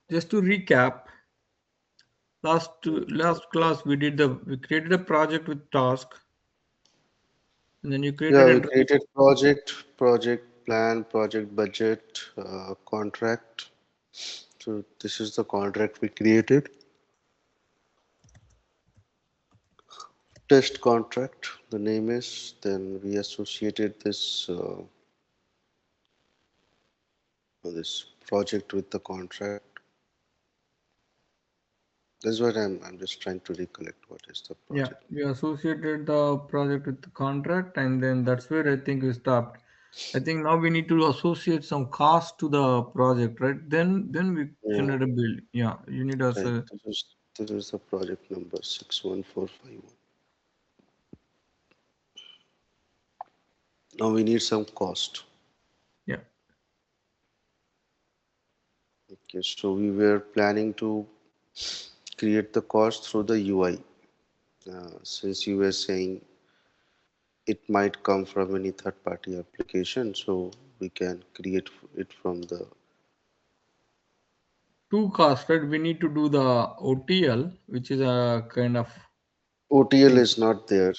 just to recap, last class we created a project with task, and then you created Yeah, we a created project, project plan, project budget, contract. So this is the contract we created. Test contract, the name is. Then we associated this project with the contract. That's what I'm just trying to recollect what is the yeah, project. we associated the project with the contract, and then that's where I think we stopped. I think now we need to associate some cost to the project, right? Then we Yeah, generate a bill. Yeah, you need us right. a This is the project number 61451. Now we need some cost. yeah. Okay, so we were planning to create the cost through the UI. Since you were saying it might come from any third party application, so we can create it from the Two cost, right? We need to do the OTL, which is a kind of OTL thing. is not there.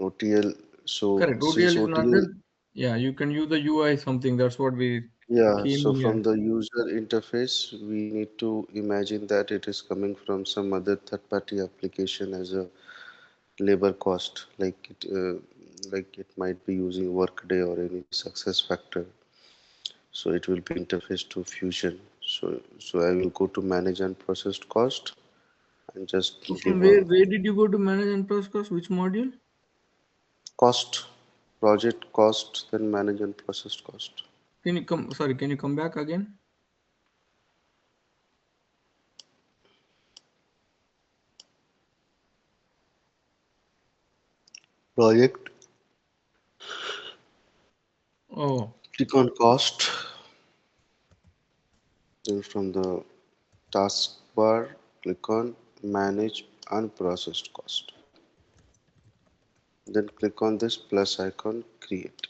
OTL, so Correct. OTL since is not OTL, there. Yeah, you can use the UI something. That's what we yeah, came so in here. from the user interface, we need to imagine that it is coming from some other third party application as a labor cost, like it might be using Workday or any success factor. So it will be interface to Fusion. So I will go to manage unprocessed cost and just So from give a where did you go to manage and process cost? Which module? cost, project cost, then manage unprocessed cost. Can you come? Sorry, can you come back again? Project, Oh, click on cost, then from the taskbar, click on manage unprocessed cost. Then click on this plus icon, create.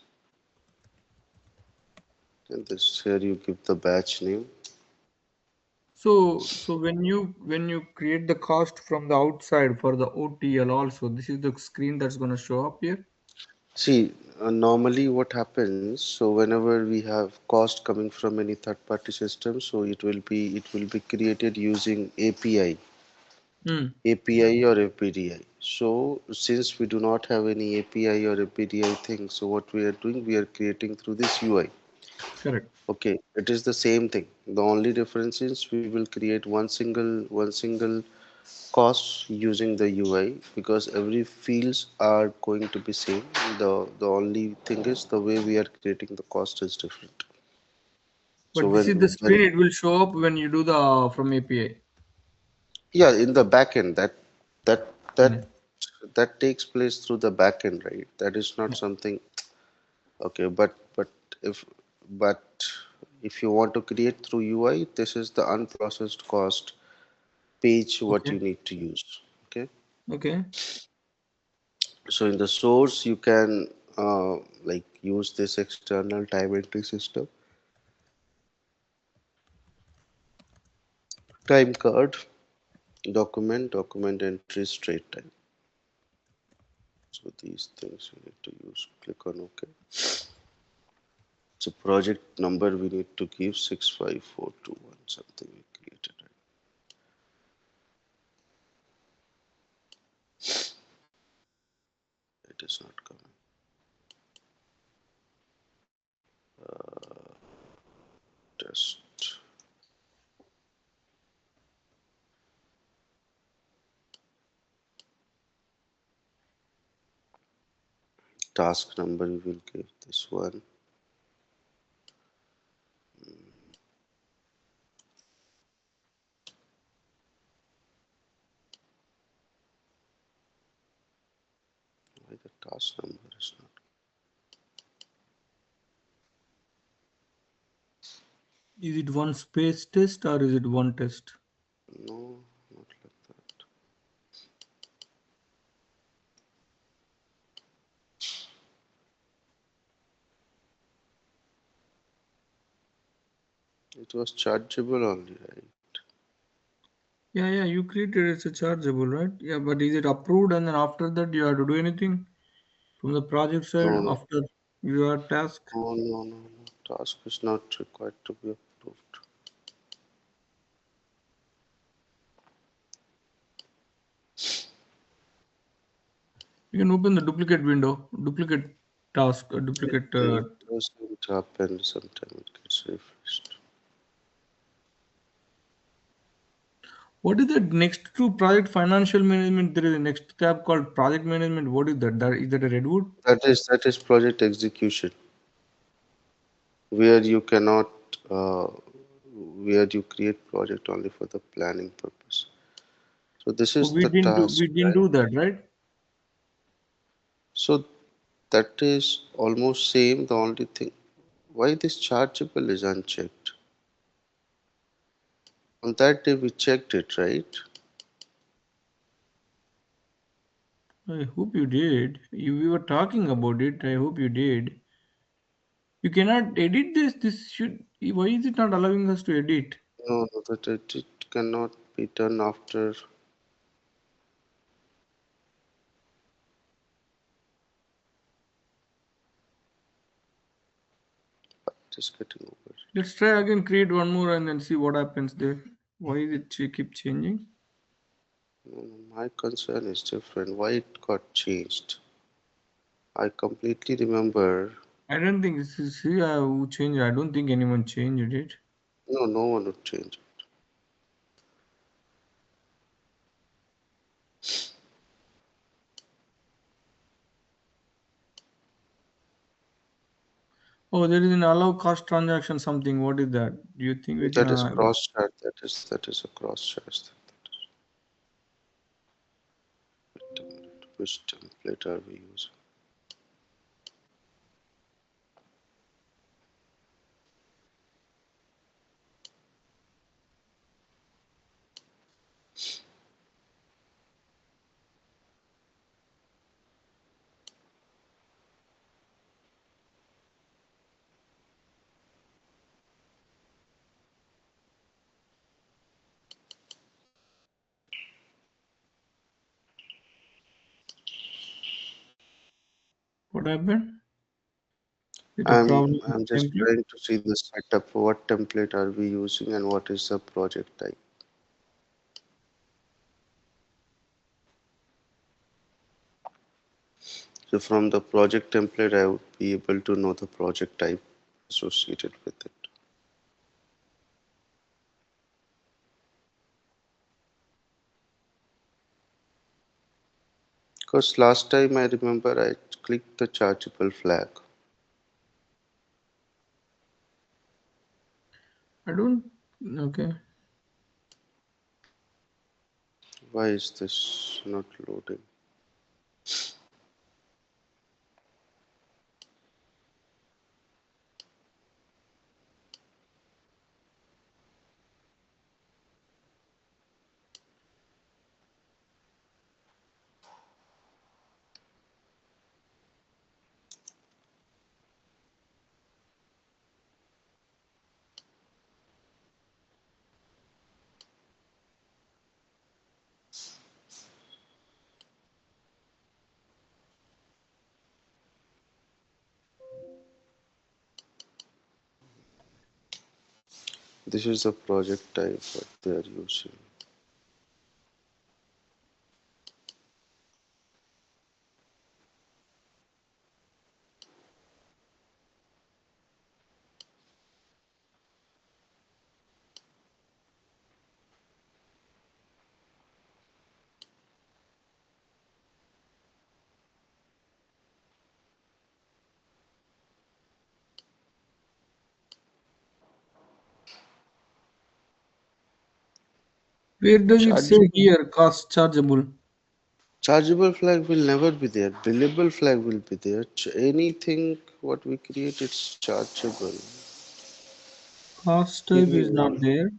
Then this here you give the batch name. so when you create the cost from the outside for the OTL also, this is the screen that's gonna show up here. See, normally what happens, so whenever we have cost coming from any third party system, so it will be created using Hmm. API or APDI. So since we do not have any API or APDI thing, so what we are doing, we are creating through this UI. Correct. Okay, it is the same thing. The only difference is we will create one single cost using the UI because every fields are going to be same. The only thing is the way we are creating the cost is different. So But this is the when screen it will show up when you do the from API. yeah, in the backend that that Yeah. that takes place through the backend, right? That is not Yeah. something. Okay, if but if you want to create through UI, this is the unprocessed cost page what Okay. you need to use. Okay, Okay. so in the source you can like use this external time entry system, time card, document entry, straight time. So these things you need to use. Click on OK. So project number we need to give 65421 something we created. Right? It is not coming. Test task number we will give this one. Why the task number is not? Is it one space test or is it one test? No, not like that. It was chargeable only, right? Yeah, yeah, you created it's a chargeable, right? Yeah, but is it approved and then after that you have to do anything from the project side No, no, after your task? no, no, no, no. Task is not required to be approved. You can open the duplicate window, duplicate task, duplicate. It doesn't happen. Sometimes it gets refreshed. What is that next to project financial management? There is a next tab called project management. What is that? Is that a redwood? That is project execution, where you cannot, uh, where you create project only for the planning purpose. So this Oh, is the task, we didn't right? do that, right? So that is almost same. The only thing, why this chargeable is unchecked? On that day we checked it, right? I hope you did. We were talking about it. I hope you did. You cannot edit this. This should. Why is it not allowing us to edit? No, no, that it cannot be done after it is getting over. Let's try again. Create one more and then see what happens there. Why is it keep changing? No, no, my concern is different. Why it got changed? I completely remember. I don't think this is see who changed. I don't think anyone changed it. No, no one would change. Oh, there is an allow cost transaction something. What is that? Do you think we can? That is cross chart. That is a cross chart. Wait a minute. Which template are we using? What happened? With a I'm problem with I'm the just template? trying to see the setup. What template are we using and what is the project type? So from the project template, I would be able to know the project type associated with it. Because last time I remember I clicked the chargeable flag. I don't. Okay. Why is this not loading? This is the project type what they are using. Where does it say Chargeable here cost chargeable? chargeable flag will never be there. Billable flag will be there. Anything what we create it's chargeable. Cost Give type me is not one. there.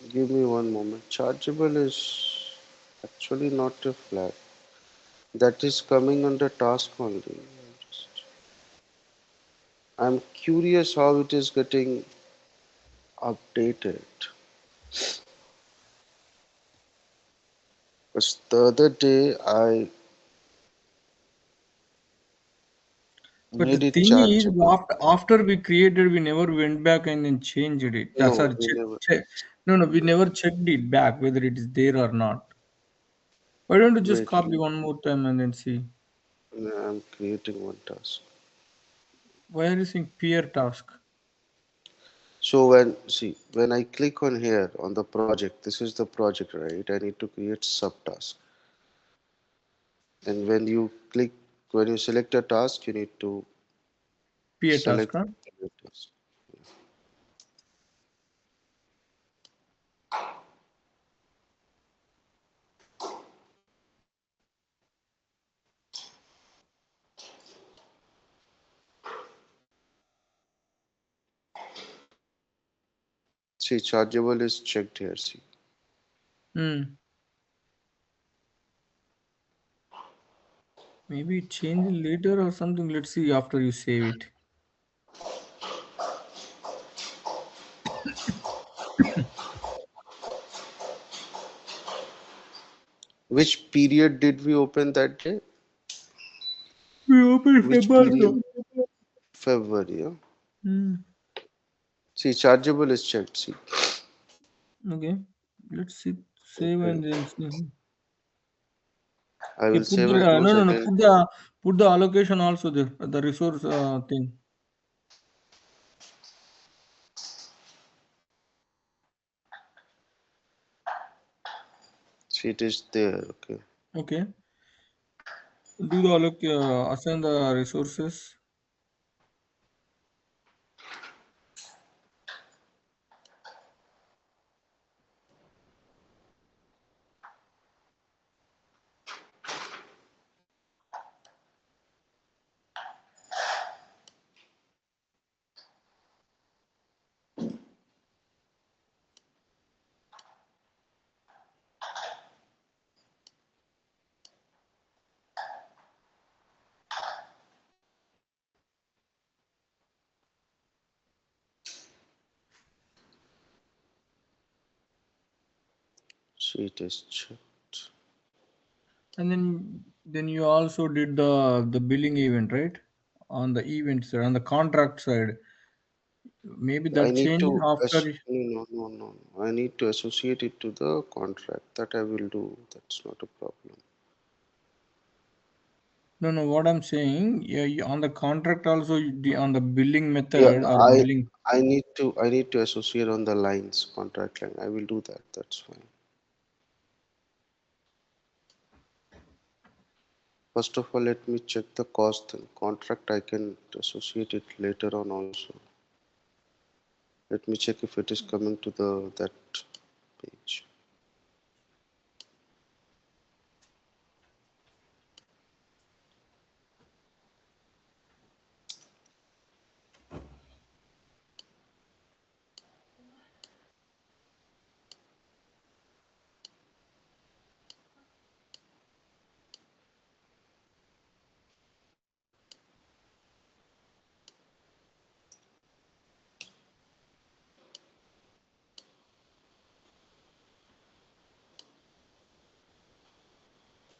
Give me one moment. Chargeable is actually not a flag. That is coming under task only. I'm curious how it is getting updated. But the other day I But the made it thing is, chargeable. after we created, we never went back and then changed it. No, Sorry, we never. no, no, we never checked it back whether it is there or not. Why don't you just Wait, copy one more time and then see? I'm creating one task. Why are you saying peer task? So when I click on here on the project, this is the project, right? I need to create subtask. And when you select a task, you need to Peer task, select huh? the task. See, chargeable is checked here. See, Hmm. Maybe change it later or something. Let's see after you save it. which period did we open that day? We open Which February. period? February. Yeah? Hmm. See, chargeable is checked. See, Okay. Let's see. Save okay. and then see. I Okay, will put save the and close no. again. Put the allocation also there. The resource thing. See, it is there. Okay. Okay. Do the assign the resources. See, it is checked. And then you also did the billing event, right? On the event side, on the contract side. Maybe I that need change to after. no, no, no, no. I need to associate it to the contract. That I will do. That's not a problem. No, no. What I'm saying, yeah, on the contract also, on the billing Yeah, method or I billing. I need to associate on the lines, contract line. I will do that. That's fine. First of all, let me check the cost and contract. I can associate it later on also. Let me check if it is coming to the that page.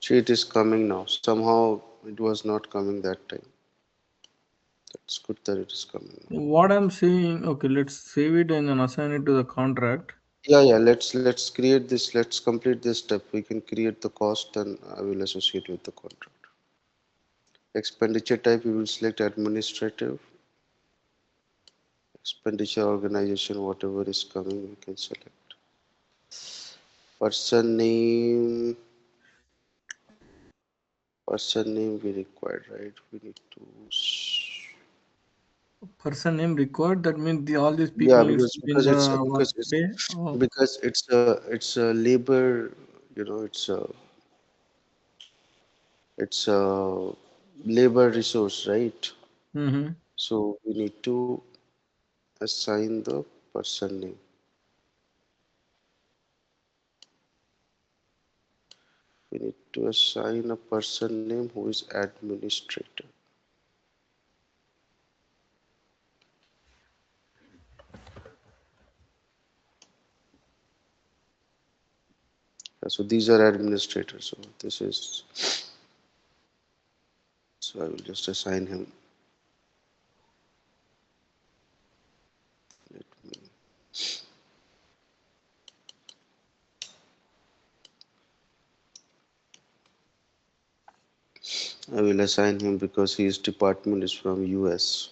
See, it is coming now. Somehow it was not coming that time. That's good that it is coming now. What I'm saying, okay, let's save it and then assign it to the contract. Yeah, yeah. Let's create this. Let's complete this step. We can create the cost, and I will associate with the contract. Expenditure type, we will select administrative. Expenditure organization, whatever is coming, we can select. Person name, person name we required, right? We need to. Person name required. That means all these people Yeah, needs to be in the workday. Oh, because it's a labor, you know, it's a labor resource, right? mm-hmm. So we need to assign the person name. We need to assign a person name who is administrator. So these are administrators. So this is, so I will just assign him. I will assign him because his department is from US.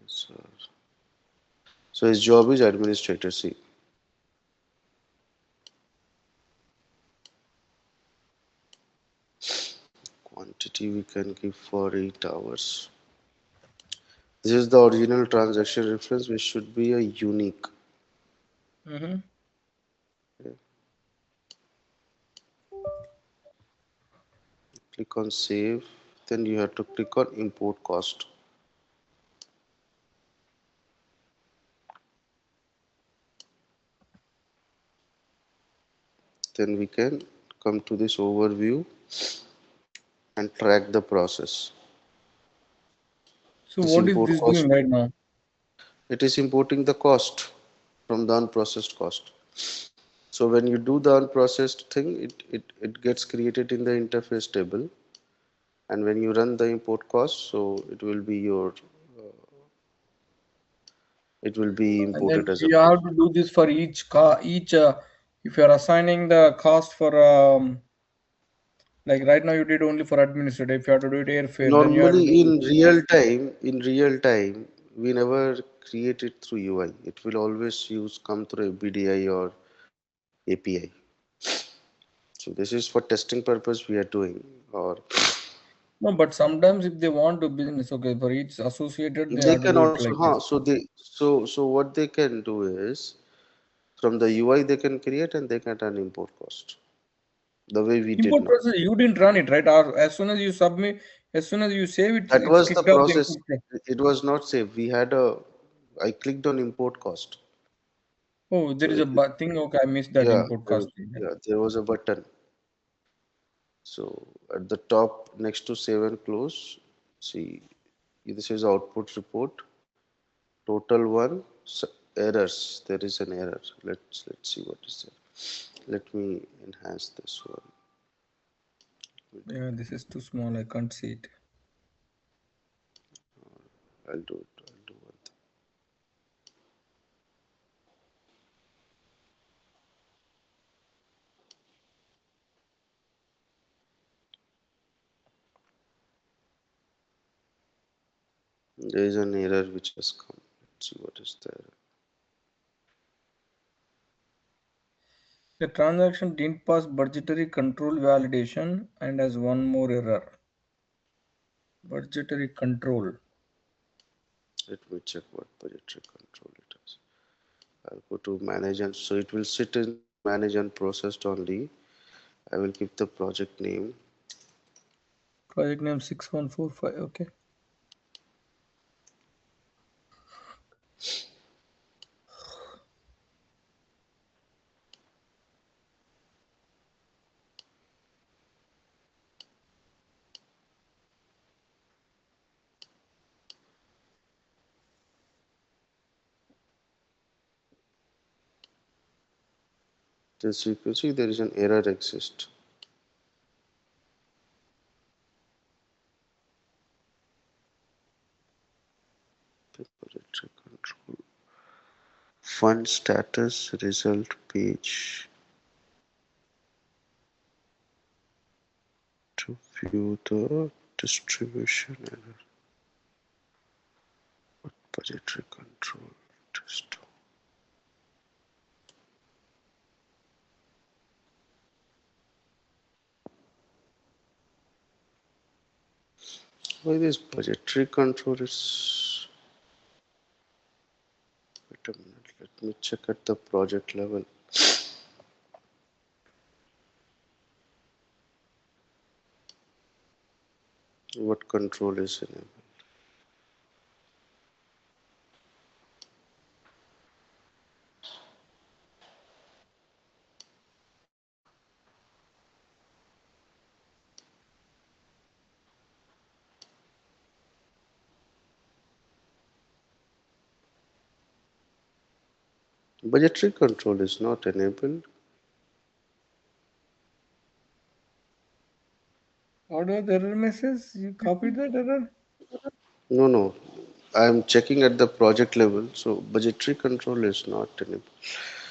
So, so his job is administrator. See, quantity we can give for 8 hours. This is the original transaction reference, which should be a unique. Mm-hmm. Click on save. Then you have to click on import cost. Then we can come to this overview and track the process. So This what is import this cost, doing right now? it is importing the cost from the unprocessed cost. So when you do the unprocessed thing, it gets created in the interface table, and when you run the import cost, so it will be And then imported as a you cost. have to do this for each car, each if you are assigning the cost for like right now you did only for administrative. If you have to do it airfare, then you have to Normally do. in real time, we never create it through UI. It will always use come through a BDI or API. So this is for testing purpose we are doing. Or No, but sometimes if they want to business, okay, for each associated they they have to can do it also, like huh? this. So what they can do is from the UI they can create and they can run import cost the way we did Import now. process, you didn't run it, right? Or as soon as you submit, as soon as you save it, That it's was the kicked out the process. input process. It was not saved. I clicked on import cost. Oh, there So is a thing. Okay, I missed that yeah, import cost thing. there was a button. So at the top next to save and close, see, this is output report. Total one errors. There is an error. Let's see what is there. Let me enhance this one. Yeah, this is too small. I can't see it. I'll do it. I'll do one thing. There is an error which has come. Let's see what is there. The transaction didn't pass budgetary control validation and has one more error. Budgetary control. Let me check what budgetary control it is. I'll go to manage and so it will sit in the manage and processed only. I will give the project name. Project name 6145. Okay. This you can see there is an error exist. The budgetary control. Fund status result page. To view the distribution error. Budgetary control test. Why this budgetary control is, wait a minute, let me check at the project level. What control is enabled? Budgetary control is not enabled. What was the error message? You copied that error? No, no. I am checking at the project level, so budgetary control is not enabled.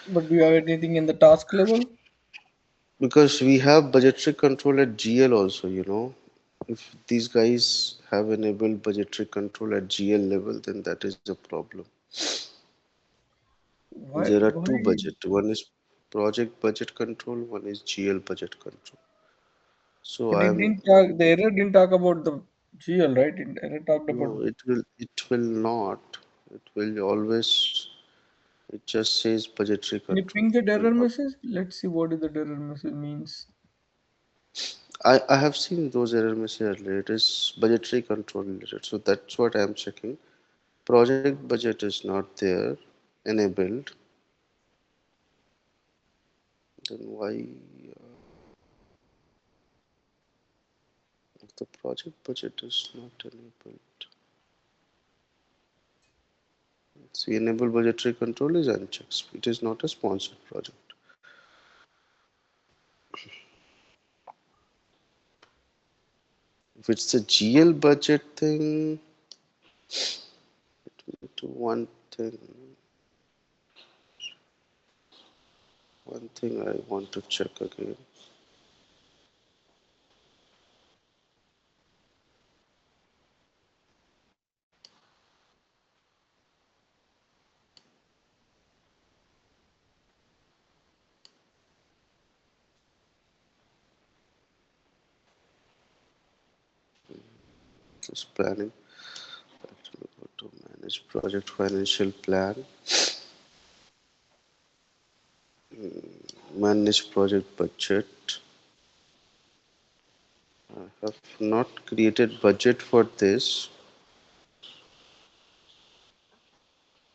But do you have anything in the task level? Because we have budgetary control at GL also, you know. If these guys have enabled budgetary control at GL level, then that is a problem. Why? There are two Why? budget. One is project budget control, one is GL budget control. So But it I'm didn't talk. The error didn't talk about the GL, right? Error talked about. no, it will not. It will always. It just says budgetary Can you control. ping that It will error not. message? Let's see what is the error message means. I have seen those error message earlier. It is budgetary control related. So that's what I am checking. Project budget is not there, enabled. Then why the project budget is not enabled? See, enable budgetary control is unchecked. It is not a sponsored project. If it's a GL budget thing, to one thing I want to check again. This planning. Let me go to manage project financial plan. Manage project budget. I have not created budget for this.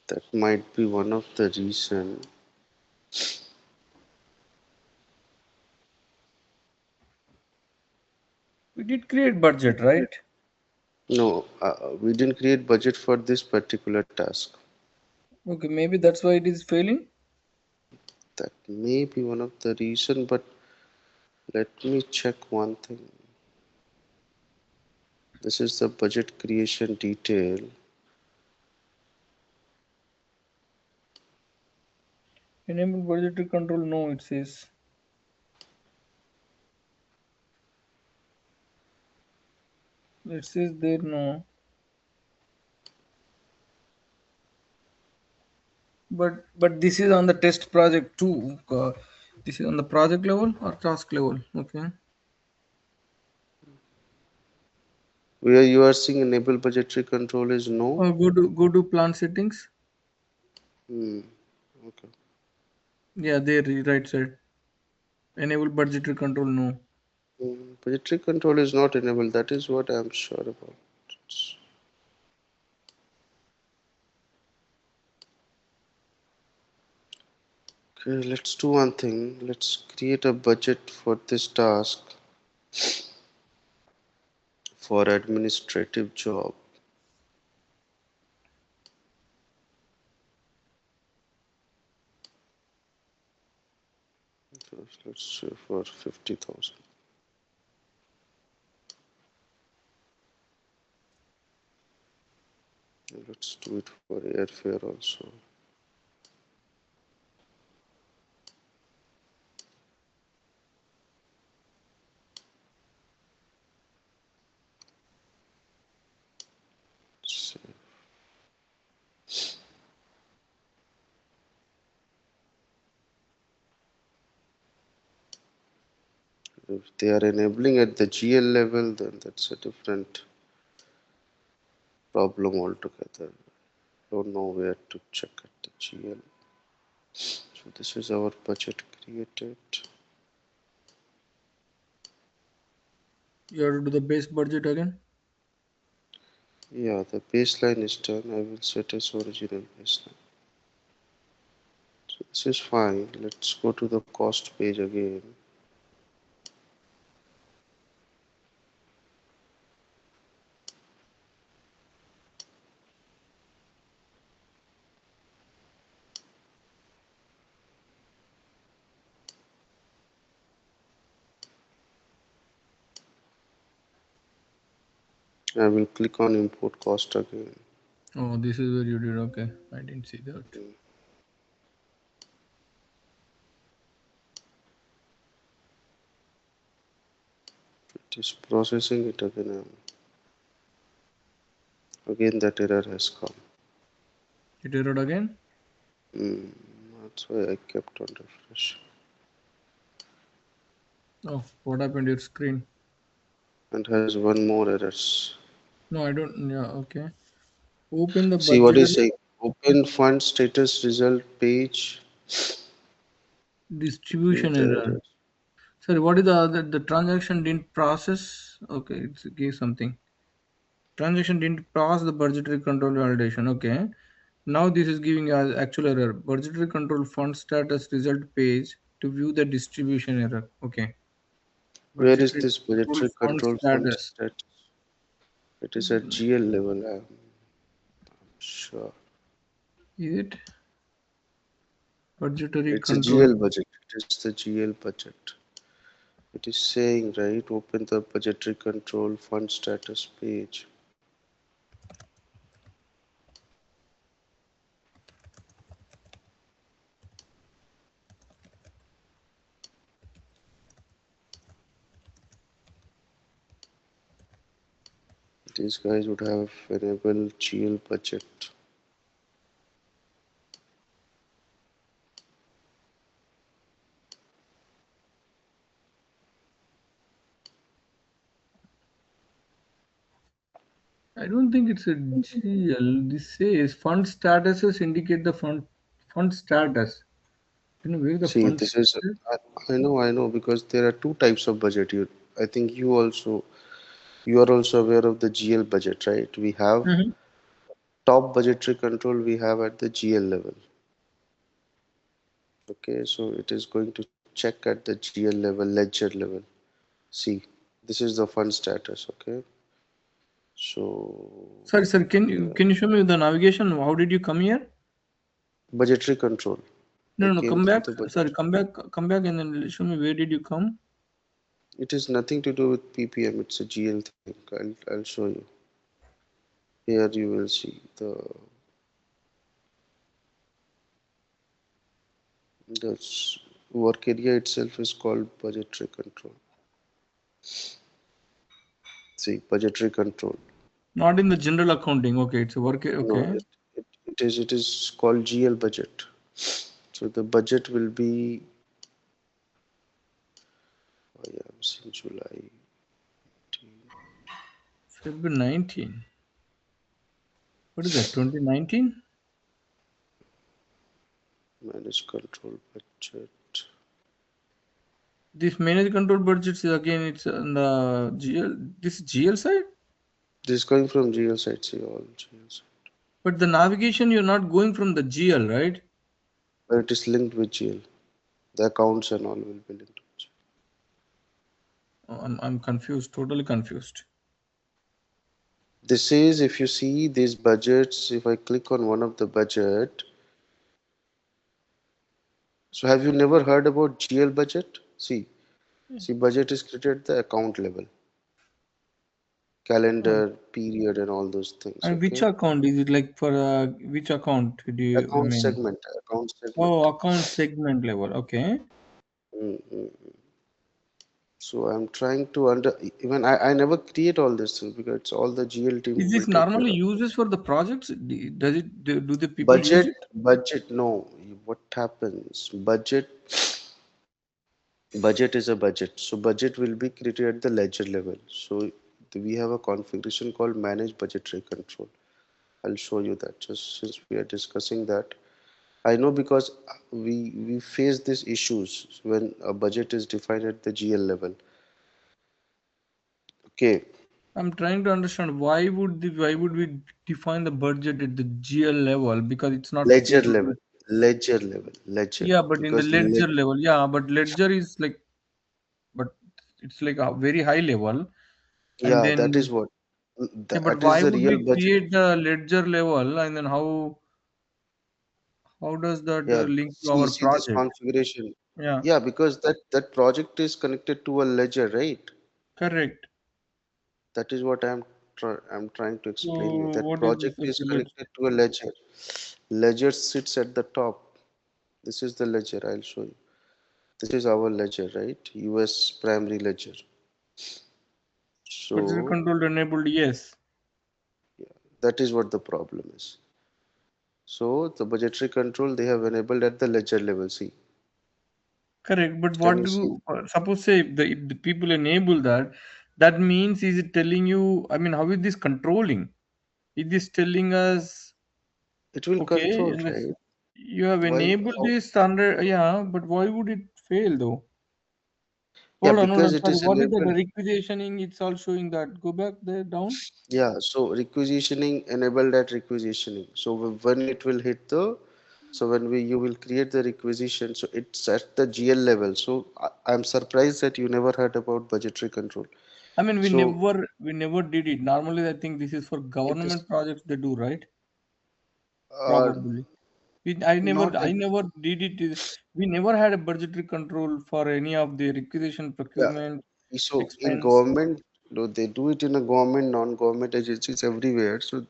That might be one of the reason. We did create budget, right? No, we didn't create budget for this particular task. Okay, maybe that's why it is failing. That may be one of the reason, but let me check one thing. This is the budget creation detail. Enable budgetary control. No, it says. It says there no. But this is on the test project too. This is on the project level or task level. Okay. Where you are seeing enable budgetary control is no. Go to plan settings. Hmm. Okay. Yeah, there right side. Enable budgetary control. No. Budgetary control is not enabled. That is what I am sure about. Okay, let's do one thing. Let's create a budget for this task for administrative job. Let's say for 50,000. Let's do it for airfare also. So if they are enabling at the GL level, then that's a different problem altogether. Don't know where to check at the GL. So this is our budget created. You have to do the base budget again. Yeah, the baseline is done. I will set as original baseline. So this is fine. Let's go to the cost page again. I will click on import cost again. Oh, this is where you did. Okay, I didn't see that. It is processing it again. Again, that error has come. It errored again. Mm, that's why I kept on refresh. Oh, what happened to your screen? And has one more errors. No, I don't. Yeah, okay. Open the See what budget is saying? Open fund status result page. Give distribution the error. errors. Sorry, what is the other? The transaction didn't process. Okay, it's gave something. Transaction didn't pass the budgetary control validation. Okay. Now this is giving us actual error. Budgetary control fund status result page to view the distribution error. Okay. Where is Budgetary this control budgetary fund control fund status. status? It is at GL level. I'm sure. Is it budgetary It's a control? GL budget. It is the GL budget. It is saying, right, open the budgetary control fund status page. These guys would have enabled GL budget. I don't think it's a GL. This says fund statuses indicate the fund status. You know where the See, fund this is, status? I know, because there are two types of budget. I think you are also aware of the GL budget, right? We have Mm-hmm. top budgetary control we have at the GL level. Okay, so it is going to check at the GL level, ledger level. See, this is the fund status. Okay, so Sorry, sir. Can you yeah, can you show me the navigation? How did you come here? budgetary control. No, I no, no. came Come through back. the Sorry, budget. come back, and then show me where did you come? It is nothing to do with PPM. It's a GL thing. I'll show you. Here you will see the work area itself is called budgetary control. See, budgetary control. Not in the general accounting. Okay, it's a work. No, Okay. it is called GL budget. So the budget will be, oh yeah, since July, February 19. What is that? 2019? manage control budget. This manage control budgets is again it's on the GL. This GL side, This is going from GL side. See all GL side, but the navigation you're not going from the GL, right? but it is linked with GL. The accounts and all will be linked with GL. Oh, I'm confused. Totally confused. This is, if you see these budgets, if I click on one of the budget, so have you never heard about GL budget? See, budget is created at the account level, Oh. calendar, period, and all those things. And which Okay, account is it like for which account do you account mean? segment, account segment. Oh, account segment level. Okay. Mm-hmm. So I'm trying to even I never create all this things because it's all the GL Is team will this take care normally of. uses for the projects? Does it do the people use Budget, it? budget, no. What happens? Budget is a budget. So budget will be created at the ledger level. So we have a configuration called manage budgetary control. I'll show you that just since we are discussing that. I know because we face these issues when a budget is defined at the GL level. Okay, I'm trying to understand why would we define the budget at the GL level because it's not ledger able level, to. ledger level, ledger. Yeah, but in the Because ledger level, yeah, but ledger is like, but it's like a very high level, and yeah, that is then what yeah, but that is why the would real we budget. create the ledger level, and then how does that Yeah, link to see, our see this project? configuration. Yeah, Yeah, because that project is connected to a ledger, right? correct. That is what I'm. I'm trying to So explain you that what is this? project is Okay, let's. connected to a ledger. Ledger sits at the top. This is the ledger. I'll show you. This is our ledger, right? US primary ledger. Budget So control enabled, yes. yeah, that is what the problem is. So the budgetary control they have enabled at the ledger level. See, Correct. But can what you do see? suppose say if the people enable that, that means is it telling you? I mean, how is this controlling? Is this telling us It will okay? control, In this, right? you have Why? enabled How? this under yeah, but why would it fail though? Yeah, Hold because on. it Sorry, is what is the enabled. requisitioning? It's all showing that. Go back there down. Yeah, so requisitioning enabled at requisitioning. So when it will hit the, so when we you will create the requisition, so it's at the GL level. So I'm surprised that you never heard about budgetary control. I mean, So we never did it. Normally, I think this is for it is government projects they do, right? uh, Probably. not I never did it. We never had a budgetary control for any of the requisition, yeah. procurement, So in expense. government, no, they do it in a government, non-government agencies everywhere. So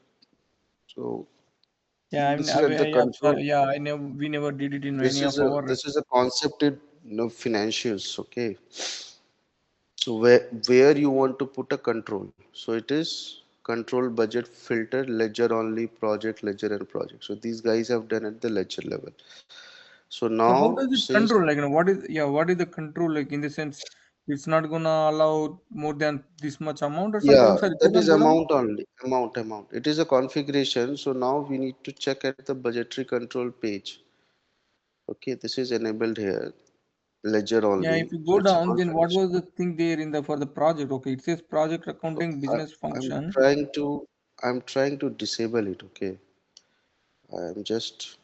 Yeah, this is at the yeah, control. sorry. Yeah, we never did it in any of our. This is a concept in financials. Okay. So where you want to put a control. So it is control budget filter ledger only project ledger and project. So these guys have done at the ledger level. So So how now does it since control? Like, what is the control like in the sense it's not gonna allow more than this much amount or something? yeah, I'm sorry, that is go down. amount only amount. It is a configuration. So now we need to check at the budgetary control page. Okay, this is enabled here ledger Yeah, if only. you So go it's a down, then what configuration. was the thing there in the for the project? Okay, it says project So accounting business I'm function. trying to disable it. Okay, I'm just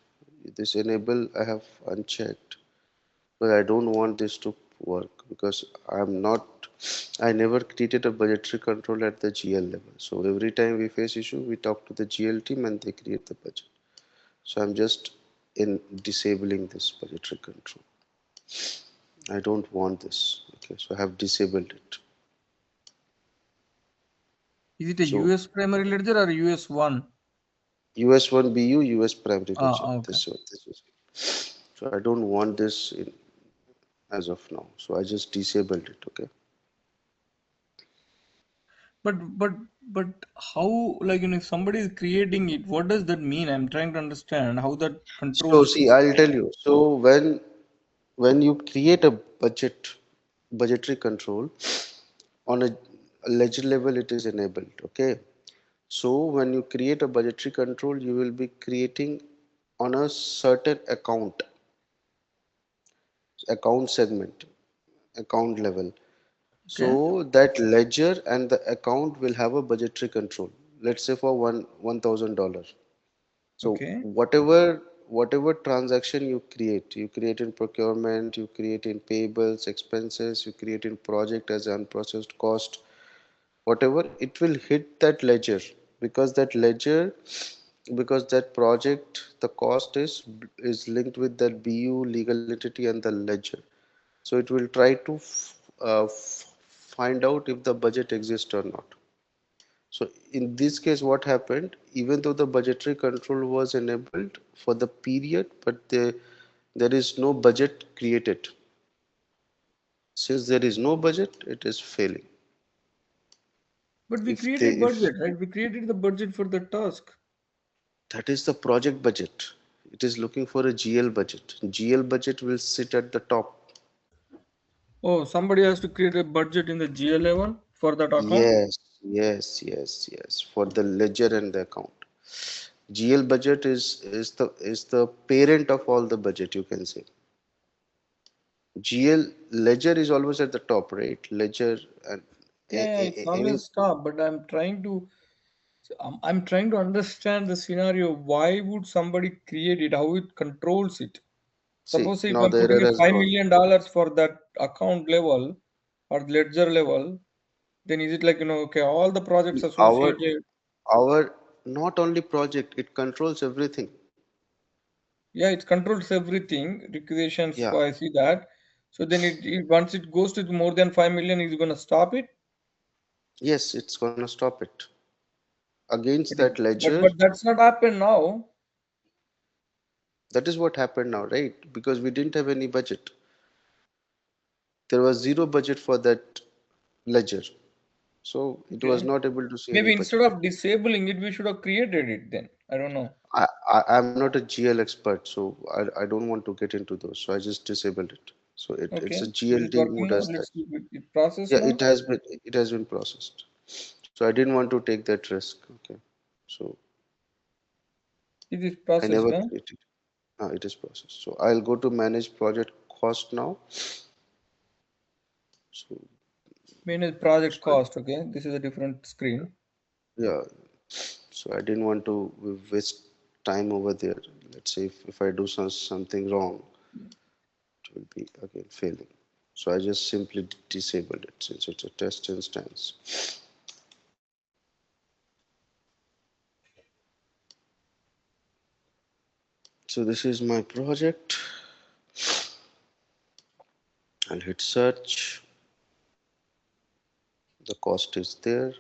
this enable I have unchecked, but I don't want this to work because I never created a budgetary control at the GL level. So every time we face issue, we talk to the GL team and they create the budget. So I'm just in disabling this budgetary control. I don't want this. Okay, so I have disabled it. Is it a So US primary ledger or US one? US1 BU, US primary ledger. Okay. This is so I don't want this in as of now. So I just disabled it. Okay. But but but how like if somebody is creating it, what does that mean? I'm trying to understand how that So controls. see, I'll tell you. So when you create a budgetary control on a ledger level, it is enabled. Okay. So when you create a budgetary control, you will be creating on a certain account segment, account level. Okay. So that ledger and the account will have a budgetary control. Let's say for $1,000. So Okay. whatever transaction you create in procurement, you create in payables, expenses, you create in project as unprocessed cost, whatever, it will hit that ledger because that ledger because that project the cost is linked with that BU legal entity and the ledger. So it will try to find out if the budget exists or not. So in this case, what happened, even though the budgetary control was enabled for the period, but there is no budget created. Since there is no budget, it is failing. But we If they, created if budget, right? We created the budget for the task. that is the project budget, it is looking for a GL budget. GL budget will sit at the top. Oh, somebody has to create a budget in the GL11 for that account. Yes. For the ledger and the account. GL budget is the parent of all the budget, you can say. GL ledger is always at the top, right? Ledger and Yeah, it's any always stop. But I'm trying to understand the scenario. Why would somebody create it? How it controls it? see Suppose if now I'm the putting error a has $5 gone. million for that account level or ledger level, then is it like, okay, all the projects Our associated, our not only project, it controls everything. yeah, it controls everything, requisitions, Yeah, I see that. So then once it goes to more than 5 million, is going to stop it? yes, it's gonna stop it. Against It is, that ledger, but that's not happened now. that is what happened now, right? Because we didn't have any budget. There was zero budget for that ledger. So it was Okay. not able to see any Maybe instead budget. of disabling it, we should have created it then. I don't know. I'm not a GL expert, so I don't want to get into those. So I just disabled it. So it's Okay. a Is GL it team who working now? does that. Let's see if it process Yeah, now. it has been processed. So I didn't want to take that risk. Okay. So It is I processed, never huh? created. It is processed. So I'll go to manage project cost now. So, Manage project so cost. Okay. This is a different screen. yeah. So I didn't want to waste time over there. Let's say if I do something wrong, it will be again failing. So I just simply disabled it since it's a test instance. So this is my project. I'll hit search. The cost is there.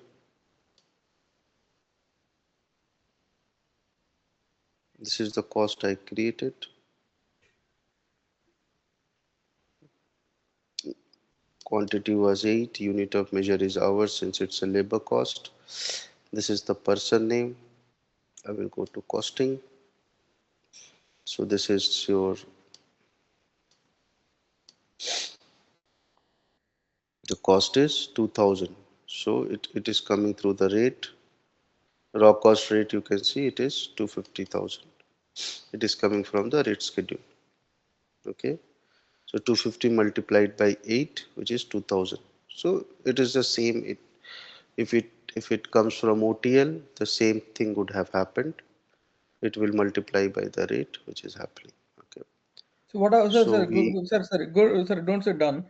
This is the cost I created. Quantity was 8. Unit of measure is hours since it's a labor cost. This is the person name. I will go to costing. So this is your, the cost is 2000. So it is coming through the rate. Raw cost rate, you can see it is 250,000. It is coming from the rate schedule. Okay. So 250 multiplied by 8, which is 2000. So it is the same. If it comes from OTL, the same thing would have happened. It will multiply by the rate which is happening. Okay. So what are, sir, So sir, we sir, sir, go, sir, don't say done.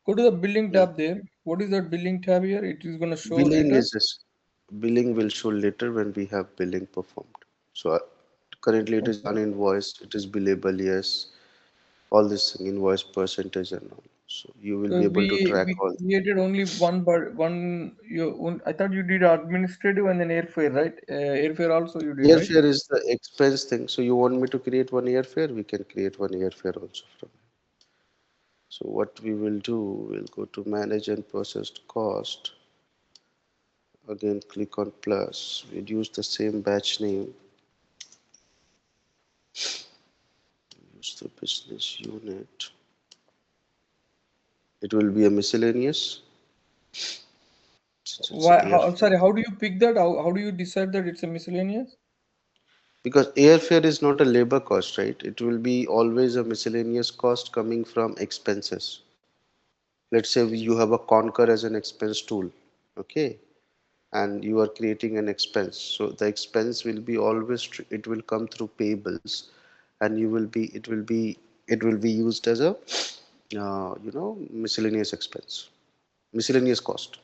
Go to the billing mm, tab there. What is that billing tab here? It is going to show billing later. is this, billing will show later when we have billing performed. So currently it is Okay. uninvoiced. It is billable. Yes, all this thing, invoice percentage and all. So you will So be able to track we all. created only one, but one. I thought you did administrative and then airfare, right? Airfare also you did, right? Airfare is the expense thing. So you want me to create one airfare? We can create one airfare also from. So what we will do, we'll go to manage and processed cost. Again, click on plus. We'll use the same batch name. Use the business unit. It will be a miscellaneous. Since it's Why? How, I'm airfare. sorry. How do you pick that? How do you decide that it's a miscellaneous? Because airfare is not a labor cost, right? It will be always a miscellaneous cost coming from expenses. Let's say you have a Concur as an expense tool. Okay. And you are creating an expense, so the expense will be always it will come through payables, and you will be it will be used as a miscellaneous expense, miscellaneous cost.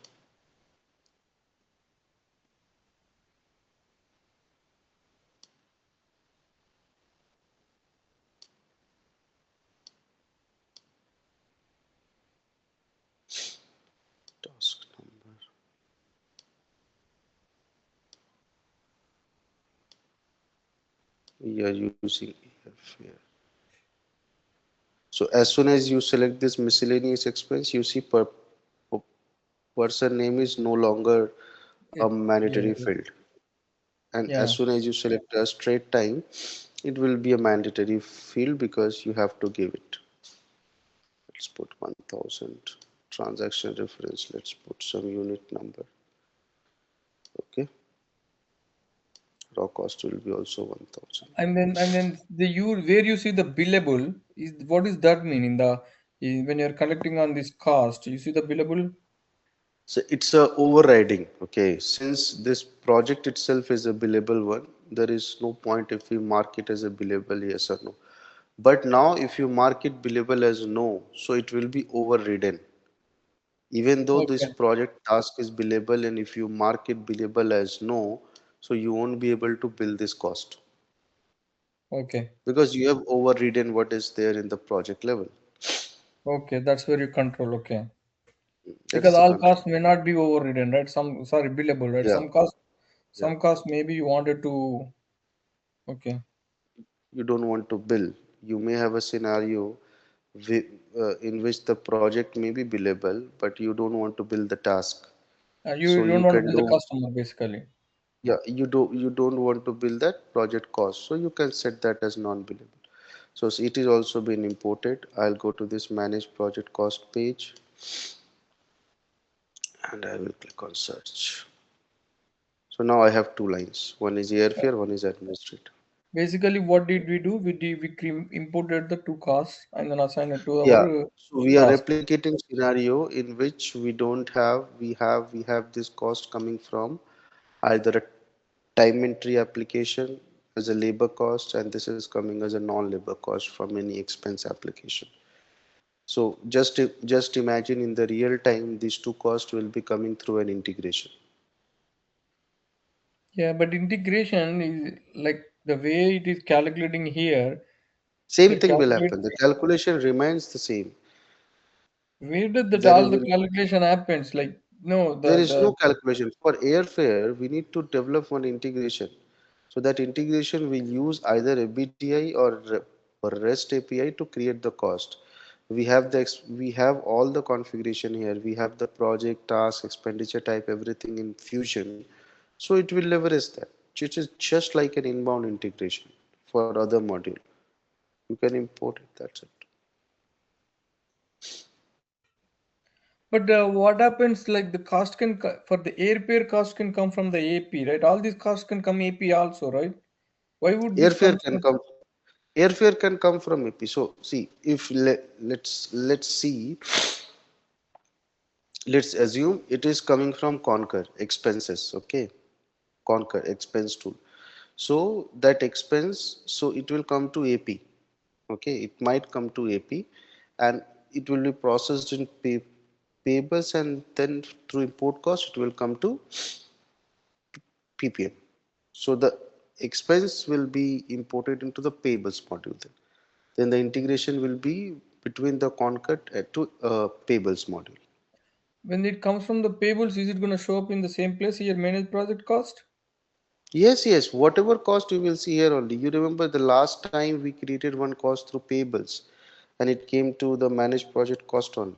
Task number, we are using airfare. So as soon as you select this miscellaneous expense, you see per person name is no longer a Yeah. mandatory field, and as Yeah. soon as you select a straight time, it will be a mandatory field because you have to give it. Let's put 1000. Transaction reference, let's put some unit number. Okay. Raw cost will be also 1000. And then the you where you see the billable is what does that mean in the when you're collecting on this cost? You see the billable. So it's a overriding. Okay. Since this project itself is a billable one, there is no point if we mark it as a billable yes or no. But now if you mark it billable as no, so it will be overridden. Even though this Okay. project task is billable, and if you mark it billable as no, so you won't be able to bill this cost Okay. because you have overridden what is there in the project level. Okay. That's where you control. Okay. That Because is the all control. costs may not be overridden, right? Some sorry billable, right? Yeah, Some costs Yeah, some cost maybe you wanted to. Okay. you don't want to bill. You may have a scenario in which the project may be billable, but you don't want to bill the task. You So don't you want to can bill the do, customer basically. yeah, you don't want to bill that project cost. So you can set that as non-billable. So it is also been imported. I'll go to this manage project cost page and I will click on search. So now I have two lines. One is airfare, one is administrative. Basically, what did we do? We imported the two costs and then assigned it to Yeah. our So we are task. replicating scenario in which we have this cost coming from either a time entry application as a labor cost, and this is coming as a non-labor cost from any expense application. So just imagine in the real time these two costs will be coming through an integration. Yeah, but integration is like the way it is calculating here. Same It thing will calculates happen. The calculation remains the same. where did that There all the will calculation happens? Like no, There is the no calculation. For airfare, we need to develop one integration. So that integration will use either a BTI or REST API to create the cost. We have all the configuration here. We have the project, task, expenditure type, everything in Fusion. So it will leverage that, which is just like an inbound integration for other module. You can import it. That's it. but what happens like the cost for the airfare cost can come from the AP, right? All these costs can come AP also, right? Why would this Airfare come can from? come. Airfare can come from AP. So see, if let's see, let's assume it is coming from Concur expenses. Okay, Concur expense tool. So that expense, so it will come to AP. Okay, it might come to AP, and it will be processed in payables, and then through import cost, it will come to PPM. So the expense will be imported into the payables module. Then the integration will be between the Concur to payables module. When it comes from the payables, is it going to show up in the same place here, managed project cost? Yes, yes, whatever cost you will see here only. You remember the last time we created one cost through payables and it came to the managed project cost only.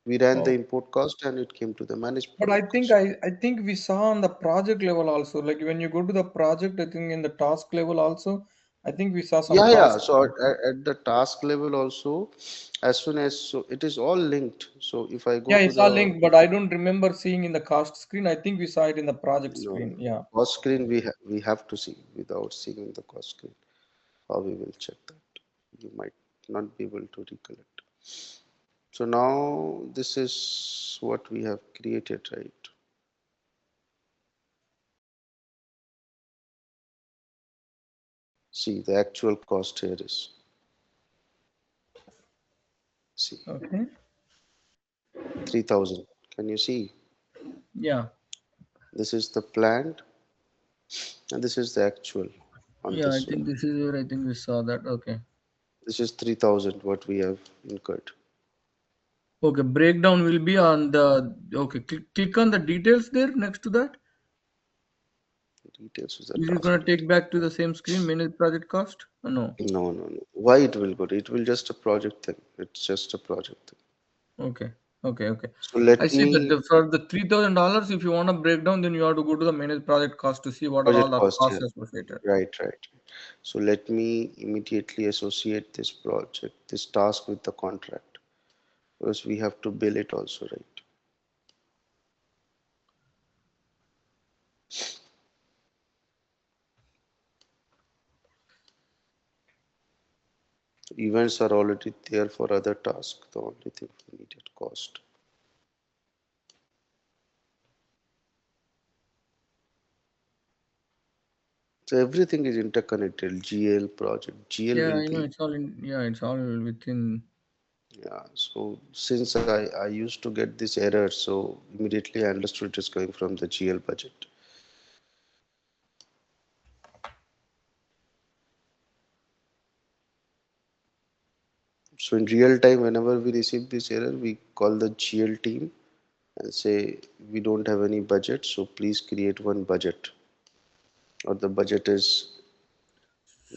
We ran the Oh, import cost and it came to the managed but I project think cost. I think we saw on the project level also. Like when you go to the project, I think in the task level also, I think we saw some Yeah, yeah. cost. So at the task level also, as soon as so it is all linked. So if I go Yeah, I to saw the link, but I don't remember seeing in the cost screen. I think we saw it in the project no, screen. Yeah. cost screen, we have to see. Without seeing the cost screen, how we will check that? You might not be able to recollect. So now this is what we have created, right? See, the actual cost here is, see, Okay. 3,000. Can you see? Yeah. This is the planned and this is the actual on Yeah, I this one. think this is where I think we saw that. Okay. This is 3,000 what we have incurred. Okay. Breakdown will be on the. Okay. Click on the details there next to that. Details is the Is it task going to detail. take back to the same screen, manage project cost? No. No, no, no. Why it will go? It will just a project thing. It's just a project thing. Okay. Okay. Okay. So I let see that me for the $3,000, if you want to break down, then you have to go to the managed project cost to see what are all project the cost costs here. associated. Right, right. So let me immediately associate this project, this task with the contract because we have to bill it also, right? Events are already there for other tasks. The only thing we needed cost. So everything is interconnected. GL project. GL Yeah, will I know be, it's all in. Yeah, it's all within. yeah. So since I used to get this error, so immediately I understood it is coming from the GL budget. So in real time, whenever we receive this error, we call the GL team and say we don't have any budget, so please create one budget. or the budget is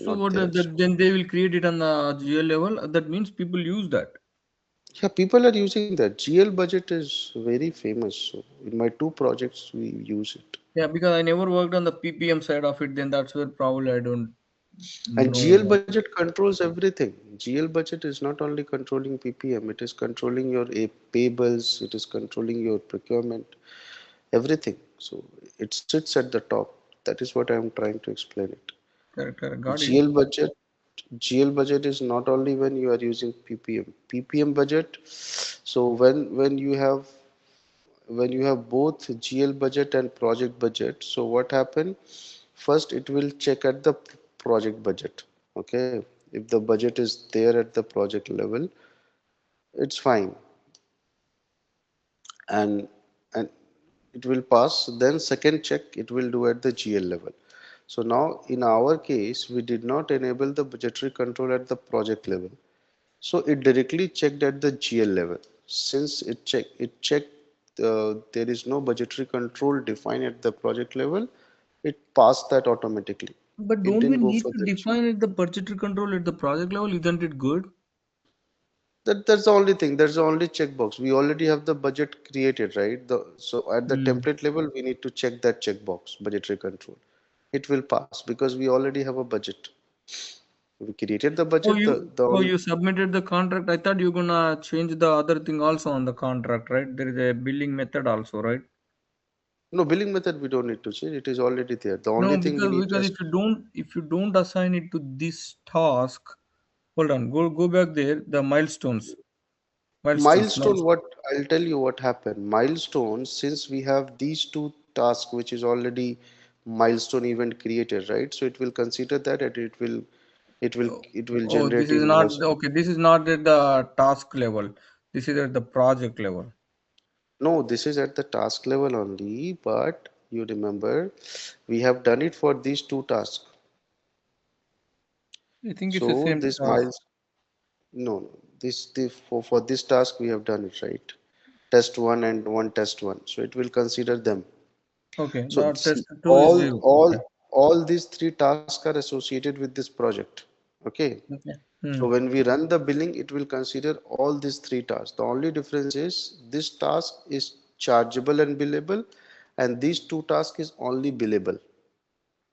So not what there. So then they will create it on the GL level. That means people use that. yeah, people are using that. GL budget is very famous. So in my two projects, we use it. Yeah, because I never worked on the PPM side of it. Then that's where probably I don't And know GL about. budget controls everything. GL budget is not only controlling PPM, it is controlling your payables, it is controlling your procurement, everything. So it sits at the top. That is what I am trying to explain it. Correct, correct. Got it. GL budget, GL budget is not only when you are using PPM. PPM budget. So when you have both GL budget and project budget, so what happen? First, it will check at the project budget. Okay, if the budget is there at the project level, it's fine, and and it will pass. Then second check it will do at the GL level. So now in our case, we did not enable the budgetary control at the project level. So it directly checked at the GL level. Since it checked there is no budgetary control defined at the project level, it passed that automatically. But It don't we didn't go need for to the GL. define it, the budgetary control at the project level? Isn't it good? That's the only thing. That's the only checkbox. We already have the budget created, right? So at the Hmm. template level, we need to check that checkbox, budgetary control. It will pass because we already have a budget. We created the Oh, budget. The only you submitted the contract. I thought you're gonna change the other thing also on the contract, right? There is a billing method also, right? no billing method we don't need to change. It is already there. The No, only thing we need because just if you don't assign it to this task, hold on, go back there. The milestone. milestone. What I'll tell you what happened. Milestone. Since we have these two tasks, which is already milestone event created, right? So it will consider that, and Oh, it will oh, this generate is not invoice. okay. This is not at the task level. This is at the project level. No, this is at the task level only, but you remember we have done it for these two tasks. I think it's the So same this task. miles, no, for this task we have done it right. Test one and one test one. So it will consider them. Okay, So the see, test two is zero. Okay, all these three tasks are associated with this project. Okay. okay. So Hmm. when we run the billing, it will consider all these three tasks. The only difference is this task is chargeable and billable, and these two tasks is only billable.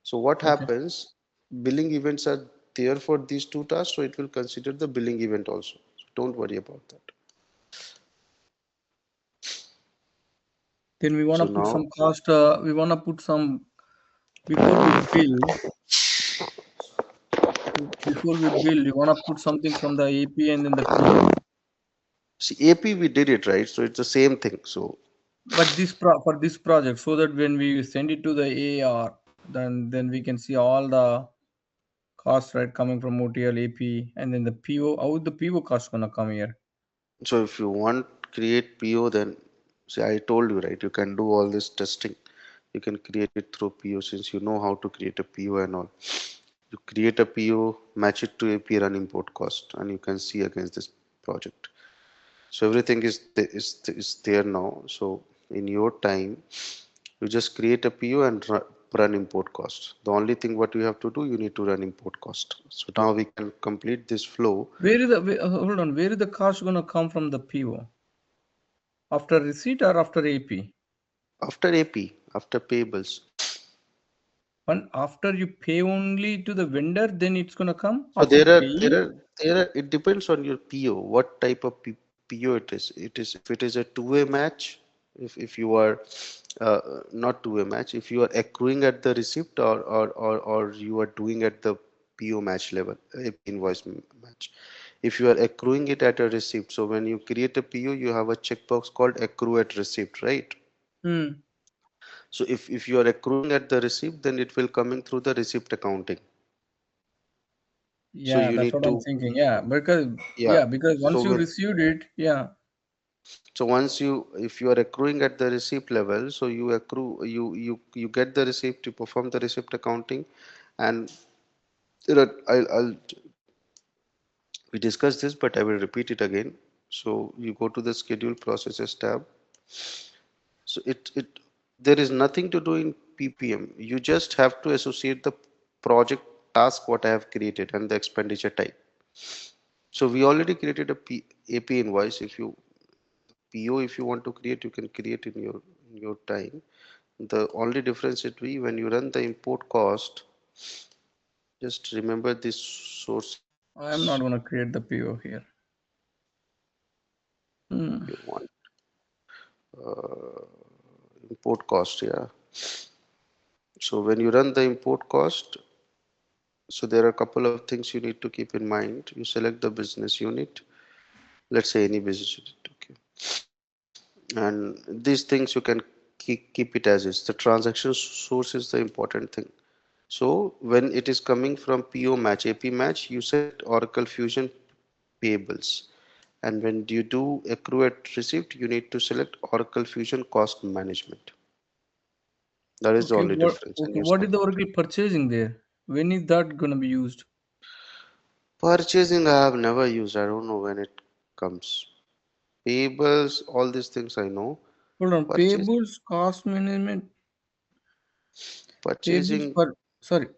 So what Okay. happens? Billing events are there for these two tasks, so it will consider the billing event also. So don't worry about that. Then we wanna So put now, some cost. We wanna put some before we bill. Before we bill, we wanna put something from the AP and then the PO. see AP we did it right, so it's the same thing. So But for this project, so that when we send it to the AR, then we can see all the costs, right, coming from OTL, AP, and then the PO. How the PO cost gonna come here? so if you want create PO, then see I told you right, you can do all this testing. You can create it through PO since you know how to create a PO and all. You create a PO, match it to AP run import cost, and you can see against this project. So everything is there now. So in your time, you just create a PO and run import cost. The only thing what you have to do, you need to run import cost. So now we can complete this flow Hold on? Where is the cost gonna come from the PO? After receipt or after AP? after AP, after payables. When after you pay only to the vendor, then it's gonna come So after paying. it depends on your PO, what type of PO it is. It is if it is a two-way match, if you are not two-way match, if you are accruing at the receipt or you are doing at the PO match level, invoice match. If you are accruing it at a receipt, so when you create a PO, you have a checkbox called accrue at receipt, right? Hmm. So if you are accruing at the receipt, then it will coming through the receipt accounting. So Yeah, you that's need what I'm to, thinking. Yeah, yeah. because once So you when received it, yeah. so once if you are accruing at the receipt level, so you get the receipt, you perform the receipt accounting, and I'll we discussed this, but I will repeat it again. So you go to the schedule processes tab. So it there is nothing to do in PPM. You just have to associate the project task what I have created and the expenditure type. So we already created a AP invoice. If you PO, if you want to create, you can create in your time. The only difference it be when you run the import cost, just remember these sources I am not gonna create the PO here. Hmm. you want. Uh, Import cost, yeah. So when you run the import cost, so there are a couple of things you need to keep in mind. You select the business unit, let's say any business unit, okay. And these things you can keep it as is. The transaction source is the important thing. So when it is coming from PO match, AP match, you select Oracle Fusion payables. And when you do accrue at receipt, you need to select Oracle Fusion cost management. That is the Okay, only difference, and you what is the submit. Oracle purchasing there? When is that gonna be used? Purchasing I have never used. I don't know when it comes. Payables, all these things I know. Hold on, Purchasing, payables, cost management, payables purchasing, per sorry.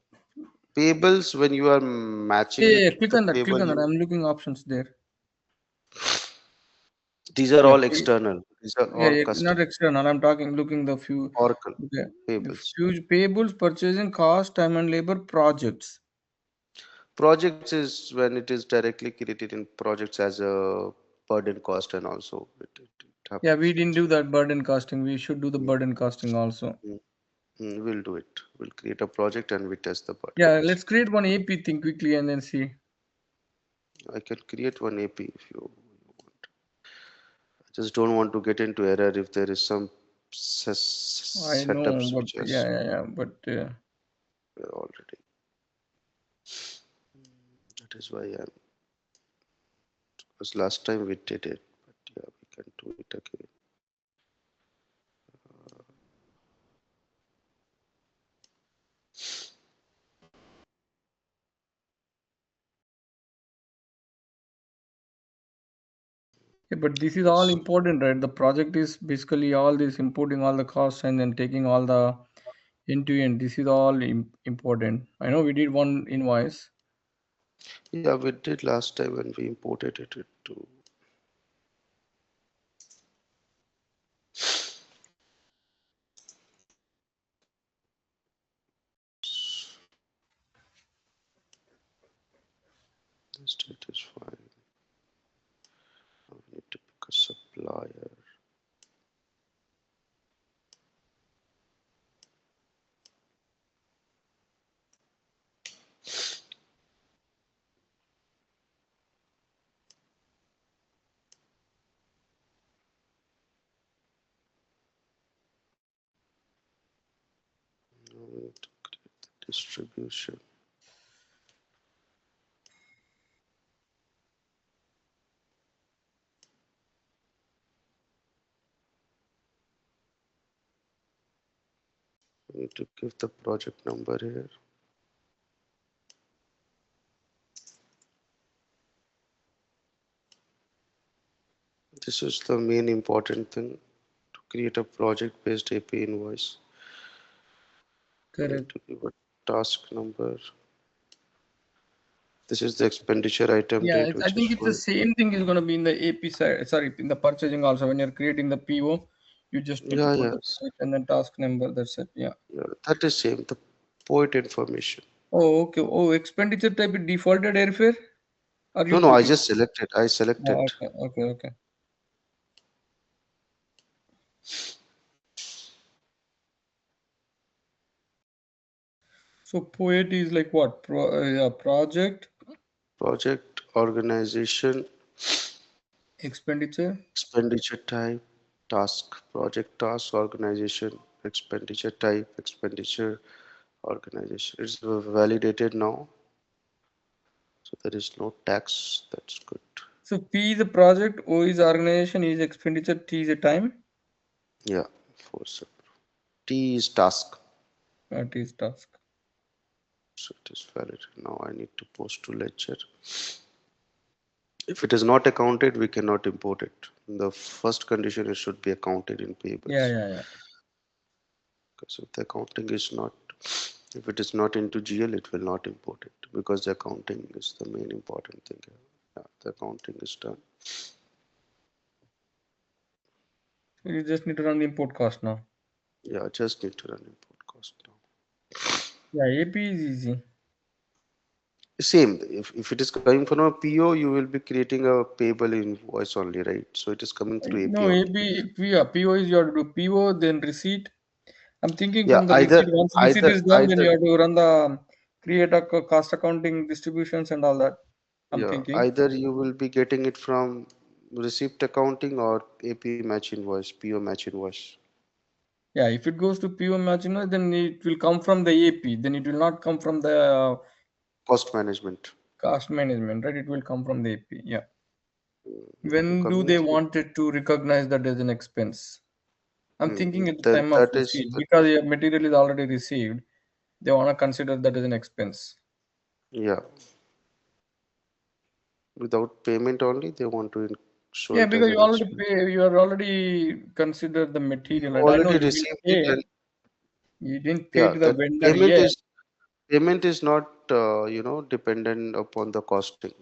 payables when you are Yeah, matching yeah, yeah, it, click the on that, click payable on that. unit. I'm looking options there. These are Yeah, all external. These are yeah, all yeah, custom. not external. I'm talking looking the few Oracle okay. payables. Huge payables, purchasing cost, time and labor, projects. Projects is when it is directly created in projects as a burden cost, and also it Yeah, happens. we didn't do that burden costing. We should do the Mm, burden costing also. mm, we'll do it. We'll create a project and we test the burden Yeah, let's cost. create one AP thing quickly and then see. I can create one AP if you want. I just don't want to get into error if there is some I know, setups but which yeah, has yeah, yeah. But already. That is why I'm, because last time we did it, but yeah, we can do it again. yeah, but this is all Yes. important, right? The project is basically all this importing all the costs and then taking all the end to end. This is all important. I know we did one invoice. Yeah, we did last time when we imported it to. The state is fine. Now we need to pick a supplier. Now we need to create the distribution. We need to give the project number here. This is the main important thing to create a project based AP invoice. We need Correct. to give a task number. This is the expenditure item Yeah, date, I which is think it's the going. same thing is going to be in the AP side. Sorry, in the purchasing also. When you're creating the PO, you just need to Yeah, put the yes. price and then task number. That's it. Yeah. Yeah, that is same. The point information. Oh, okay. Oh, expenditure type is defaulted airfare. Are No, you no, I putting? just selected. I Oh, selected. okay, okay, okay. So poet is like what? Yeah, project Project organization, expenditure. expenditure type, task, project task, organization, expenditure type, expenditure, organization. It's validated now, so there is no tax. That's good. So P is a project, O is organization, E is expenditure, T is a time, Yeah, for sure. T is task, T is task. so it is valid. Now I need to post to ledger. If it is not accounted, we cannot import it. The first condition it should be accounted in Yeah, payables. yeah, yeah. because if the accounting is not, if it is not into GL, it will not import it because the accounting is the main important thing here. Yeah, the accounting is done. So you just need to run the import cost now. Yeah, just need to run import cost now. Yeah, AP is easy. Same, if it is coming from a PO, you will be creating a payable invoice only, right? So it is coming through No, AP only. PO is you have to do PO, then receipt. I'm thinking Yeah, from the receipt. Once receipt is done, then either, you have to run the create a cost accounting distributions and all that. I'm yeah, thinking. either you will be getting it from receipt accounting or AP match invoice, PO match invoice, Yeah, if it goes to PO marginal, then it will come from the AP. Then it will not come from the cost management. cost management, right? It will come from the AP. Yeah. When do Coming they through. want it to recognize that as an expense? I'm thinking at the Then time of that is receipt because your material is already received. They want to consider that as an expense. yeah, without payment only they want to show Yeah, it as because you an already expense. pay, you are already considered the material, You right? I know already you didn't received it, pay. and You didn't pay yeah, to the that vendor yet. payment is not dependent upon the costing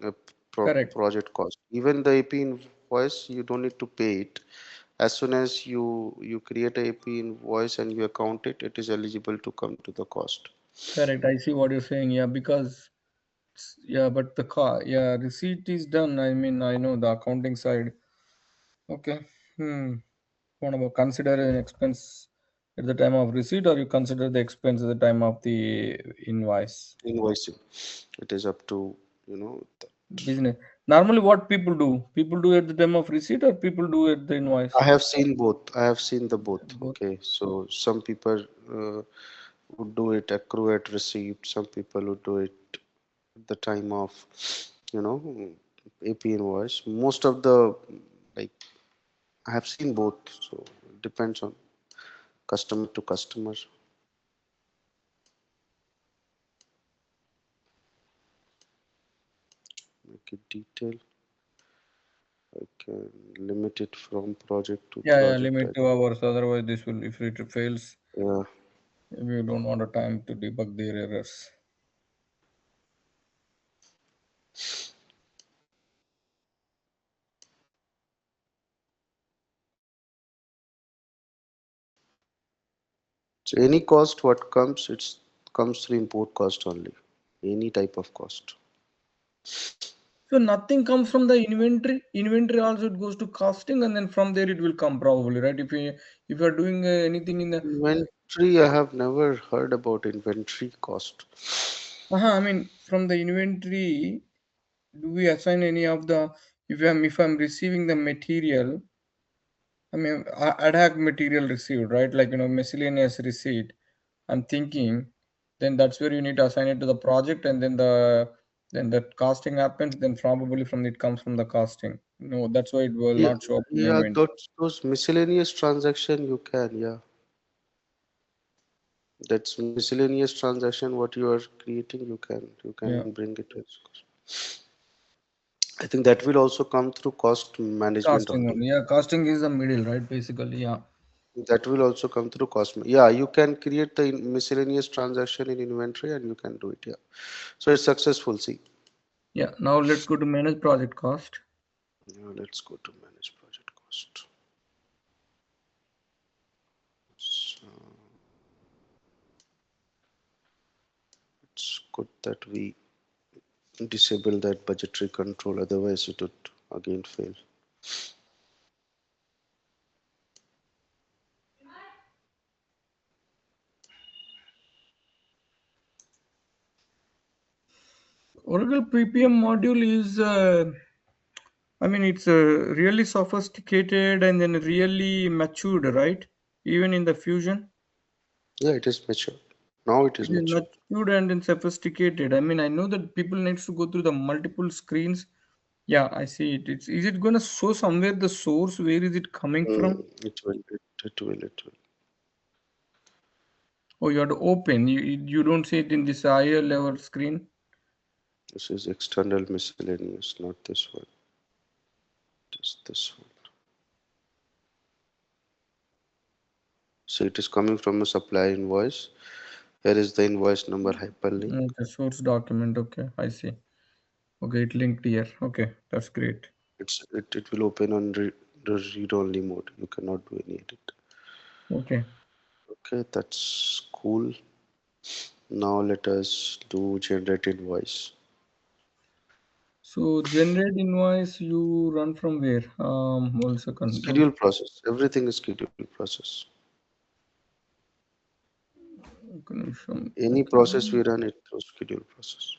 Correct. project cost. Even the AP invoice you don't need to pay it. As soon as you create a AP invoice and you account it, it is eligible to come to the cost. Correct. I see what you're saying. Yeah, because yeah, but the car, yeah, receipt is done. I mean, I know the accounting side. Okay. Hmm. What about consider an expense at the time of receipt, or you consider the expense at the time of the invoice? Invoicing, it is up to you know Business. Normally, what people do at the time of receipt, or people do at the I invoice? have seen both. I have seen the both. Both. Okay, so some people would do it accrue at receipt. Some people would do it at the time of, you know, AP invoice. Most of the like I have seen both. So it depends on customer to customer. Make it detail. I can limit it from project to Yeah, yeah, project. limit 2 hours. Otherwise, this will if it fails, Yeah. we don't want a time to debug their errors. So any cost what comes, it's comes through import cost only. Any type of cost. So nothing comes from the inventory. Inventory also it goes to costing, and then from there it will come probably, right? If you are doing anything in the, Inventory, I have never heard about inventory cost. I mean from the inventory, do we assign any of the if I'm receiving the material, I mean ad hoc material received, right? Like miscellaneous receipt. I'm thinking, then that's where you need to assign it to the project, and then the costing happens. Then probably from it comes from the costing. No, that's why it will Yeah, not show up in the yeah, inventory. those miscellaneous transaction you can, yeah. That's miscellaneous transaction what you are creating, you can Yeah. bring it as I think that will also come through cost management Casting only. only. Yeah, casting is the middle, right? Basically, yeah. That will also come through cost. Yeah, you can create the miscellaneous transaction in inventory and you can do it. Yeah. So it's successful. See. Yeah. Now let's go to manage project cost. Now let's go to manage project cost. So it's good that we disable that budgetary control, otherwise it would again fail. Oracle PPM module is, I mean, it's really sophisticated and then really matured, right? Even in the fusion, Yeah, it is mature. Now it is it is mature. matured and then sophisticated. I mean, I know that people needs to go through the multiple screens. Yeah, I see it. Is it gonna show somewhere the source? Where is it coming from? It will. Oh, you have to open. You don't see it in this higher level screen. This is external miscellaneous, not this one. It is this one. So it is coming from a supplier invoice. Here is the invoice number hyperlink. Okay, source document. Okay, I see. Okay, it linked here. Okay, that's great. It will open on the read only mode. You cannot do any edit. Okay. Okay, that's cool. Now let us do generate invoice. So generate invoice you run from where? 1 second. Schedule process. Everything is schedule process. Any Okay. process we run it through schedule process.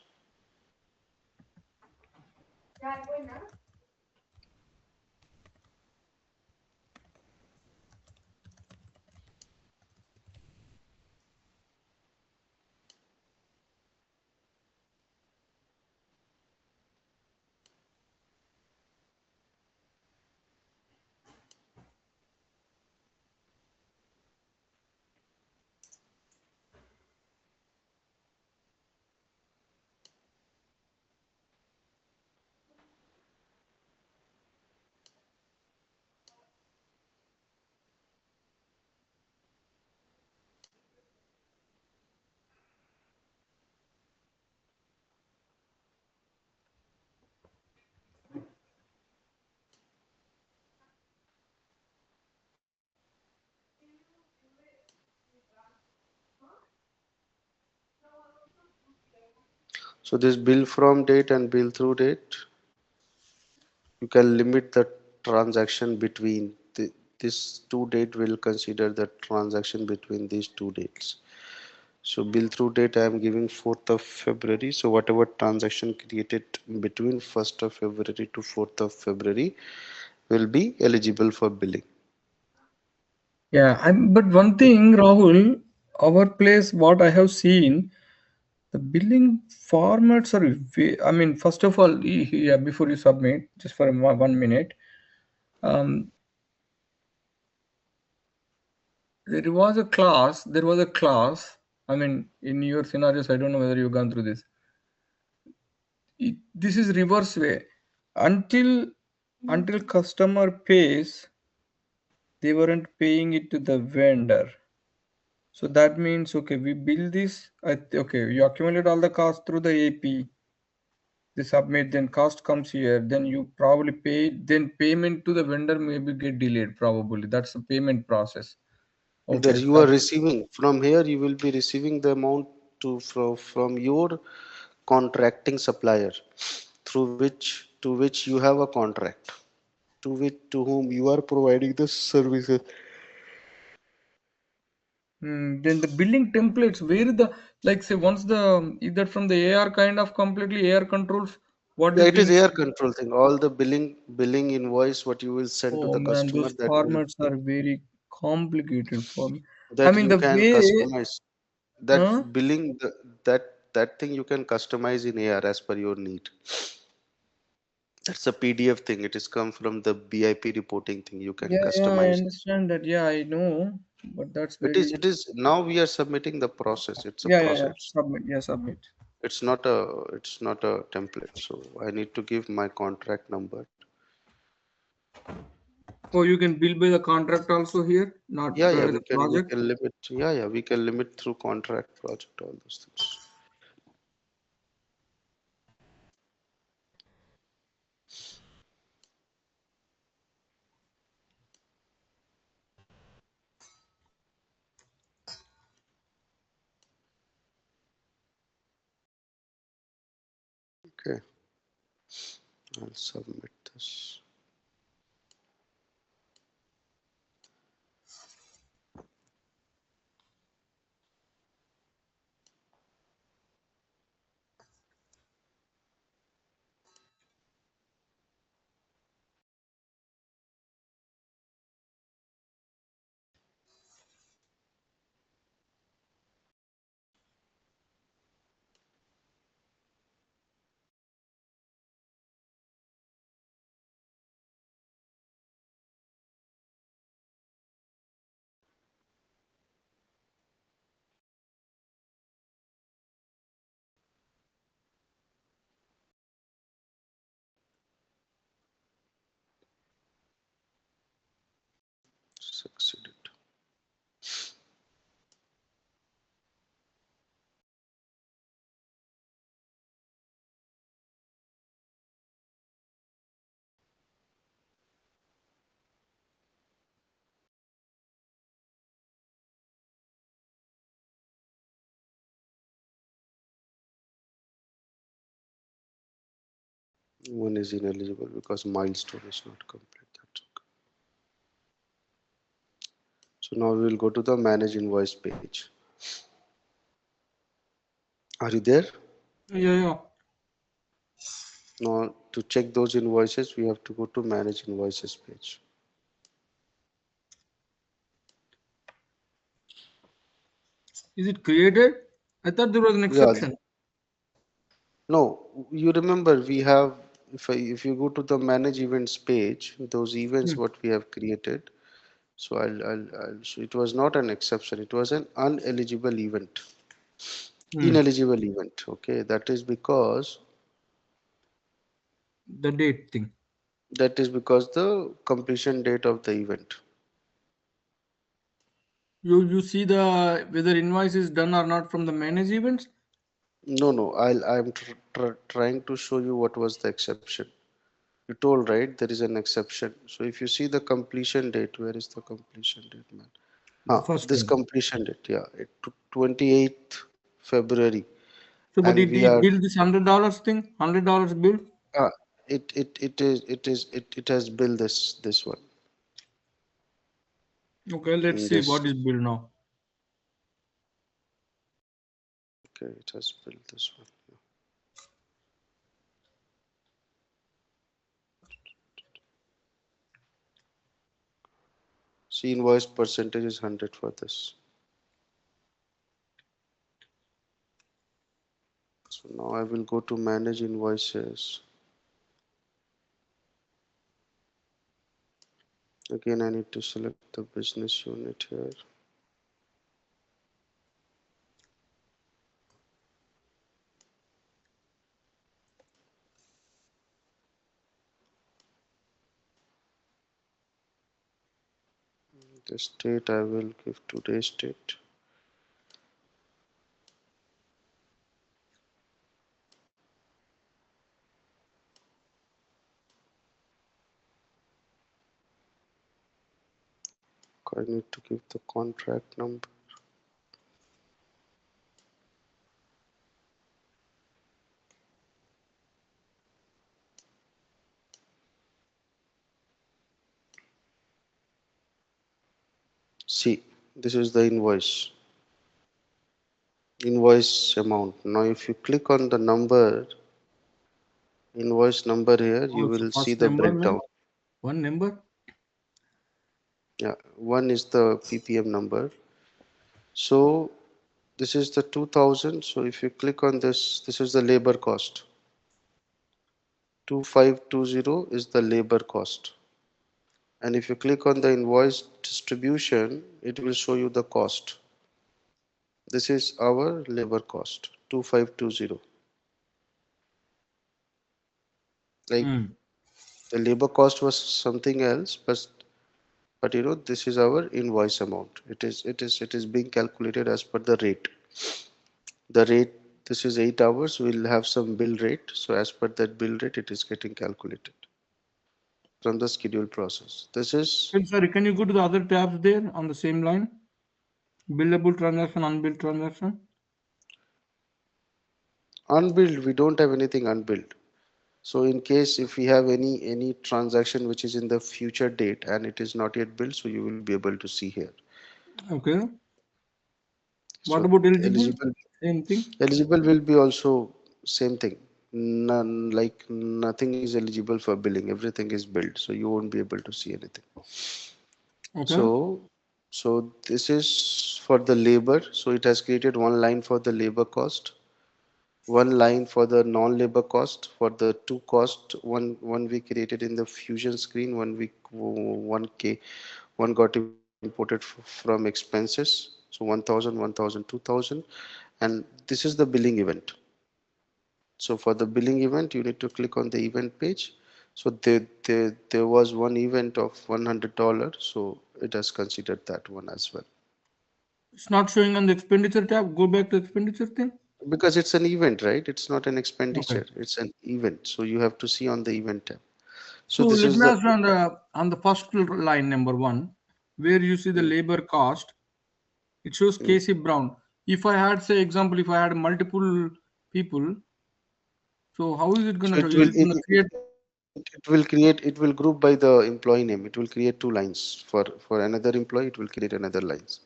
So this bill from date and bill through date, you can limit the transaction between this two date will consider the transaction between these two dates. So bill through date I am giving 4th of February. So whatever transaction created between 1st of February to 4th of February will be eligible for billing. Yeah, but one thing, Rahul, our place, what I have seen, the billing formats are, I mean, first of all, yeah, before you submit, just for 1 minute, um, there was a class, I mean, in your scenarios, I don't know whether you've gone through this. This is reverse way. Until customer pays, they weren't paying it to the vendor. So that means, okay, we bill this. Okay, you accumulate all the costs through the AP. They submit, then cost comes here. Then you probably pay. Then payment to the vendor maybe get delayed. Probably that's the payment process. That Okay, you are receiving from here, you will be receiving the amount from your contracting supplier through which you have a contract to whom you are providing the services. Then the billing templates where the, like, say, once the, is that from the AR kind of completely AR controls what Yeah, is it is being. air control thing. All the billing invoice what you will send to Oh the man, customer those that will formats are very complicated for me. I that mean, you the can way, customize. That huh? billing that that thing you can customize in AR as per your need. That's a PDF thing. It is come from the BIP reporting thing. You can Yeah, I customize. understand that. Yeah, I know, but that's very. It is now we are submitting the process. It's a Yeah. process. Submit. Yeah, submit. It's not a template. So I need to give my contract number. Oh, you can bill by the contract also here, not Yeah, yeah, by we the can we project. can limit. Yeah, yeah, we can limit through contract project all those things. Okay, I'll submit this. One is ineligible because milestone is not complete. That's okay. So now we will go to the manage invoice page. Are you there? Yeah, yeah. Now to check those invoices, we have to go to manage invoices page. Is it created? I thought there was an Yeah, exception. no, you remember we have, if you go to the manage events page, those events Hmm. what we have created. So so it was not an exception. It was an uneligible event, Hmm. ineligible event. Okay, The date thing. that is because the completion date of the event. You see the whether invoice is done or not from the manage events. No, no, trying to show you what was the exception. You told right there is an exception. So if you see the completion date, where is the completion date, man? The first This one. completion date, yeah, 28th February, So, but and it, we it are built this $100 thing, $100 bill. uh, it has built this one Okay, let's in see this. what is bill now. Okay, it has built this one. See, invoice percentage is 100 for this. So now I will go to manage invoices. Again, I need to select the business unit here. The state I will give today's date. I need to give the contract number. See, this is the invoice amount. Now, if you click on the number, invoice number here, Oh, you so will see first the number breakdown. then one number. Yeah, one is the PPM number. So this is the 2000. So if you click on this, this is the labor cost. 2520 is the labor cost. And if you click on the invoice distribution, it will show you the cost. This is our labor cost, 2520. Like Hmm. the labor cost was something else, but this is our invoice amount. It is being calculated as per the rate. The rate, this is 8 hours. We'll have some bill rate. So as per that bill rate, it is getting calculated from the schedule process. This is Well, sorry, can you go to the other tabs there on the same line? Billable transaction, unbilled transaction. unbilled. We don't have anything unbilled. So in case if we have any transaction which is in the future date and it is not yet billed, so you will be able to see here. Okay. What So about eligible? eligible Same thing. eligible will be also same thing. None, like nothing is eligible for billing. Everything is billed, so you won't be able to see anything. Okay. So so this is for the labor. So it has created one line for the labor cost, one line for the non-labor cost. For the two cost, one we created in the fusion screen, one k one got imported from expenses. So 1000, 1000, 2000, and this is the billing event. So for the billing event, you need to click on the event page. So there was one event of $100, so it has considered that one as well. It's not showing on the expenditure tab. Go back to expenditure thing. Because it's an event, right? It's not an Okay. expenditure, it's an event. So you have to see on the event tab. So So this let is me the ask you on the first line number one, where you see the mm, labor cost, it shows mm. Casey Brown. If I had say example, if I had multiple people, So how is it So gonna show? Is it gonna create? it will group by the employee name. It will create two lines for another employee. It will create another lines.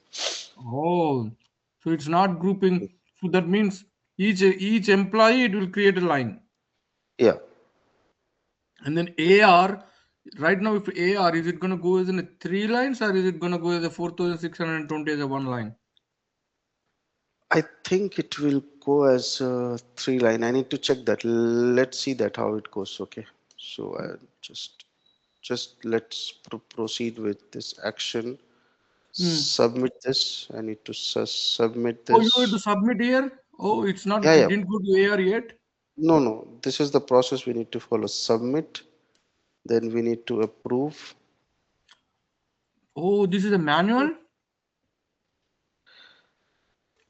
Oh, so it's not grouping. So that means each employee it will create a line, Yeah, and then AR. Right now, if AR is it gonna go as in a three lines or is it gonna go as a 4,620 as a one line? I think it will go as three line. I need to check that. Let's see that how it goes. Okay. So I just let's proceed with this action. Hmm. Submit this. I need to submit Oh, you have to this. submit here. Oh, it's not. Yeah, It yeah. didn't go to AR yet. No, no. This is the process we need to follow. Submit. Then we need to approve. Oh, this is a manual.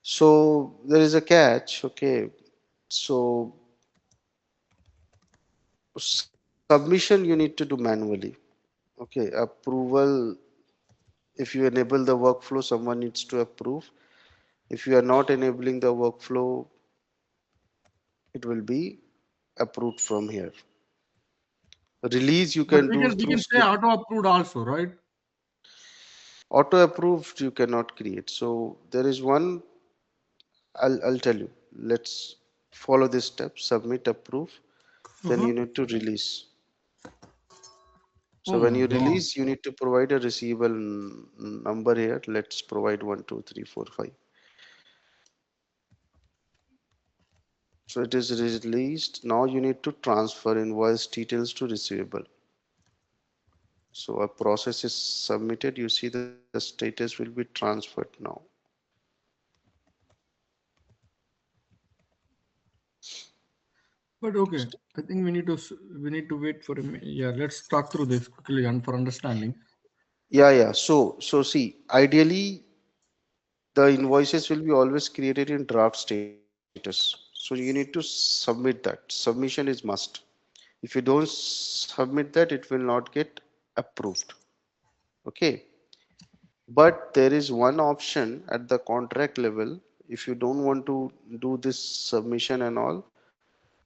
So there is a catch. Okay. So submission you need to do manually. Okay. Approval. If you enable the workflow, someone needs to approve. If you are not enabling the workflow, it will be approved from here. Release you But can we do can we through can say script. auto approved also, right? Auto approved you cannot create. So there is one, I'll tell you. Let's follow this step. Submit, approve. Then Uh-huh. you need to release. Oh So when my you God. release, you need to provide a receivable number here. Let's provide 1, 2, 3, 4, 5. So it is released. Now you need to transfer invoice details to receivable. So a process is submitted. You see the status will be transferred now. But okay, I think we need to wait for a yeah. Let's talk through this quickly and for understanding. Yeah, yeah. So see, ideally the invoices will be always created in draft status. So you need to submit that. Submission is must. If you don't submit that, it will not get approved. Okay. But there is one option at the contract level. If you don't want to do this submission and all,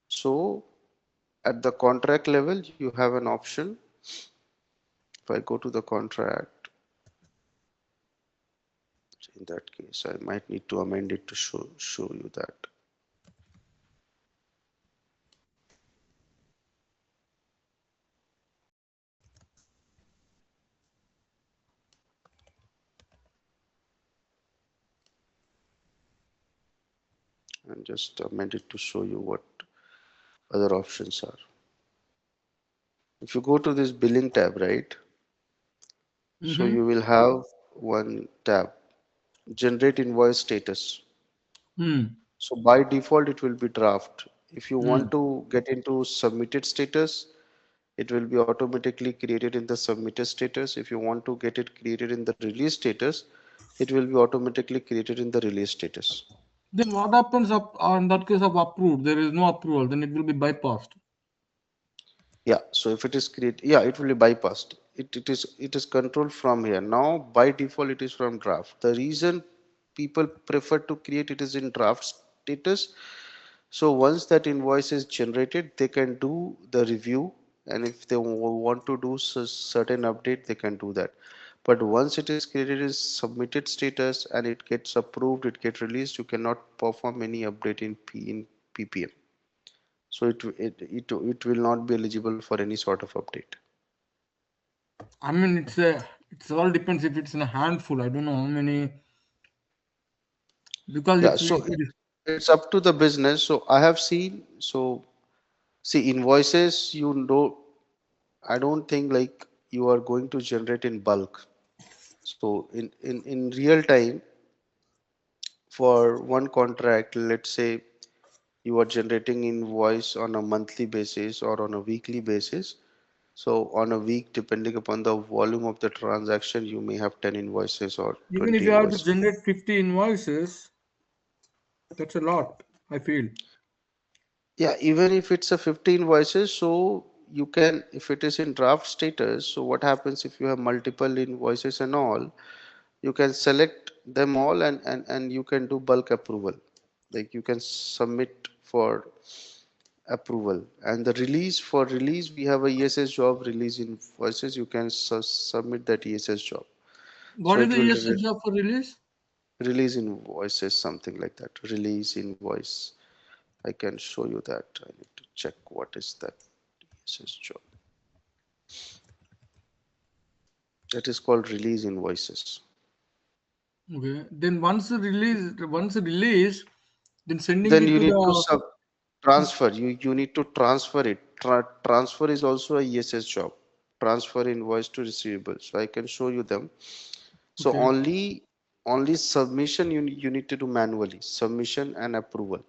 so at the contract level, you have an option. If I go to the contract, in that case, I might need to amend it to show you that. And just amend it to show you what other options are. If you go to this billing tab, right? So Mm-hmm. you will have one tab, generate invoice status. Hmm. So by default, it will be draft. If you Hmm. want to get into submitted status, it will be automatically created in the submitted status. If you want to get it created in the release status, it will be automatically created in the release status. Then what happens up in that case of approved? There is no approval. Then it will be bypassed. Yeah, so if it is created, yeah, it will be bypassed. It is controlled from here. Now by default it is from draft. The reason people prefer to create it is in draft status. So once that invoice is generated, they can do the review, and if they want to do certain update, they can do that. But once it is created as submitted status and it gets approved, it gets released, you cannot perform any update in PPM. So it will not be eligible for any sort of update. I mean, it's all depends if it's in a handful. I don't know how many because Yeah, if so it is. it's up to the business. So I have seen, so see invoices, you know, I don't think like you are going to generate in bulk. So in real time, for one contract, let's say you are generating invoice on a monthly basis or on a weekly basis. So on a week, depending upon the volume of the transaction, you may have 10 invoices or Even if 20 you have to invoices. generate 50 invoices, that's a lot, I feel. Yeah, even if it's a 15 invoices, so you can, if it is in draft status, so what happens if you have multiple invoices and all, you can select them all and you can do bulk approval. Like you can submit for approval. And the release, for release, we have a ESS job release invoices. You can submit that ESS job. So What is it the will ESS job for release? release invoices, something like that. Release invoice. I can show you that. I need to check what is that ESS job. That is called release invoices. Okay. Then once release, then sending Then it you to need to the transfer. You need to transfer it. Transfer is also a ESS job. Transfer invoice to receivable. So I can show you them. So okay. only submission you need to do manually. Submission and approval.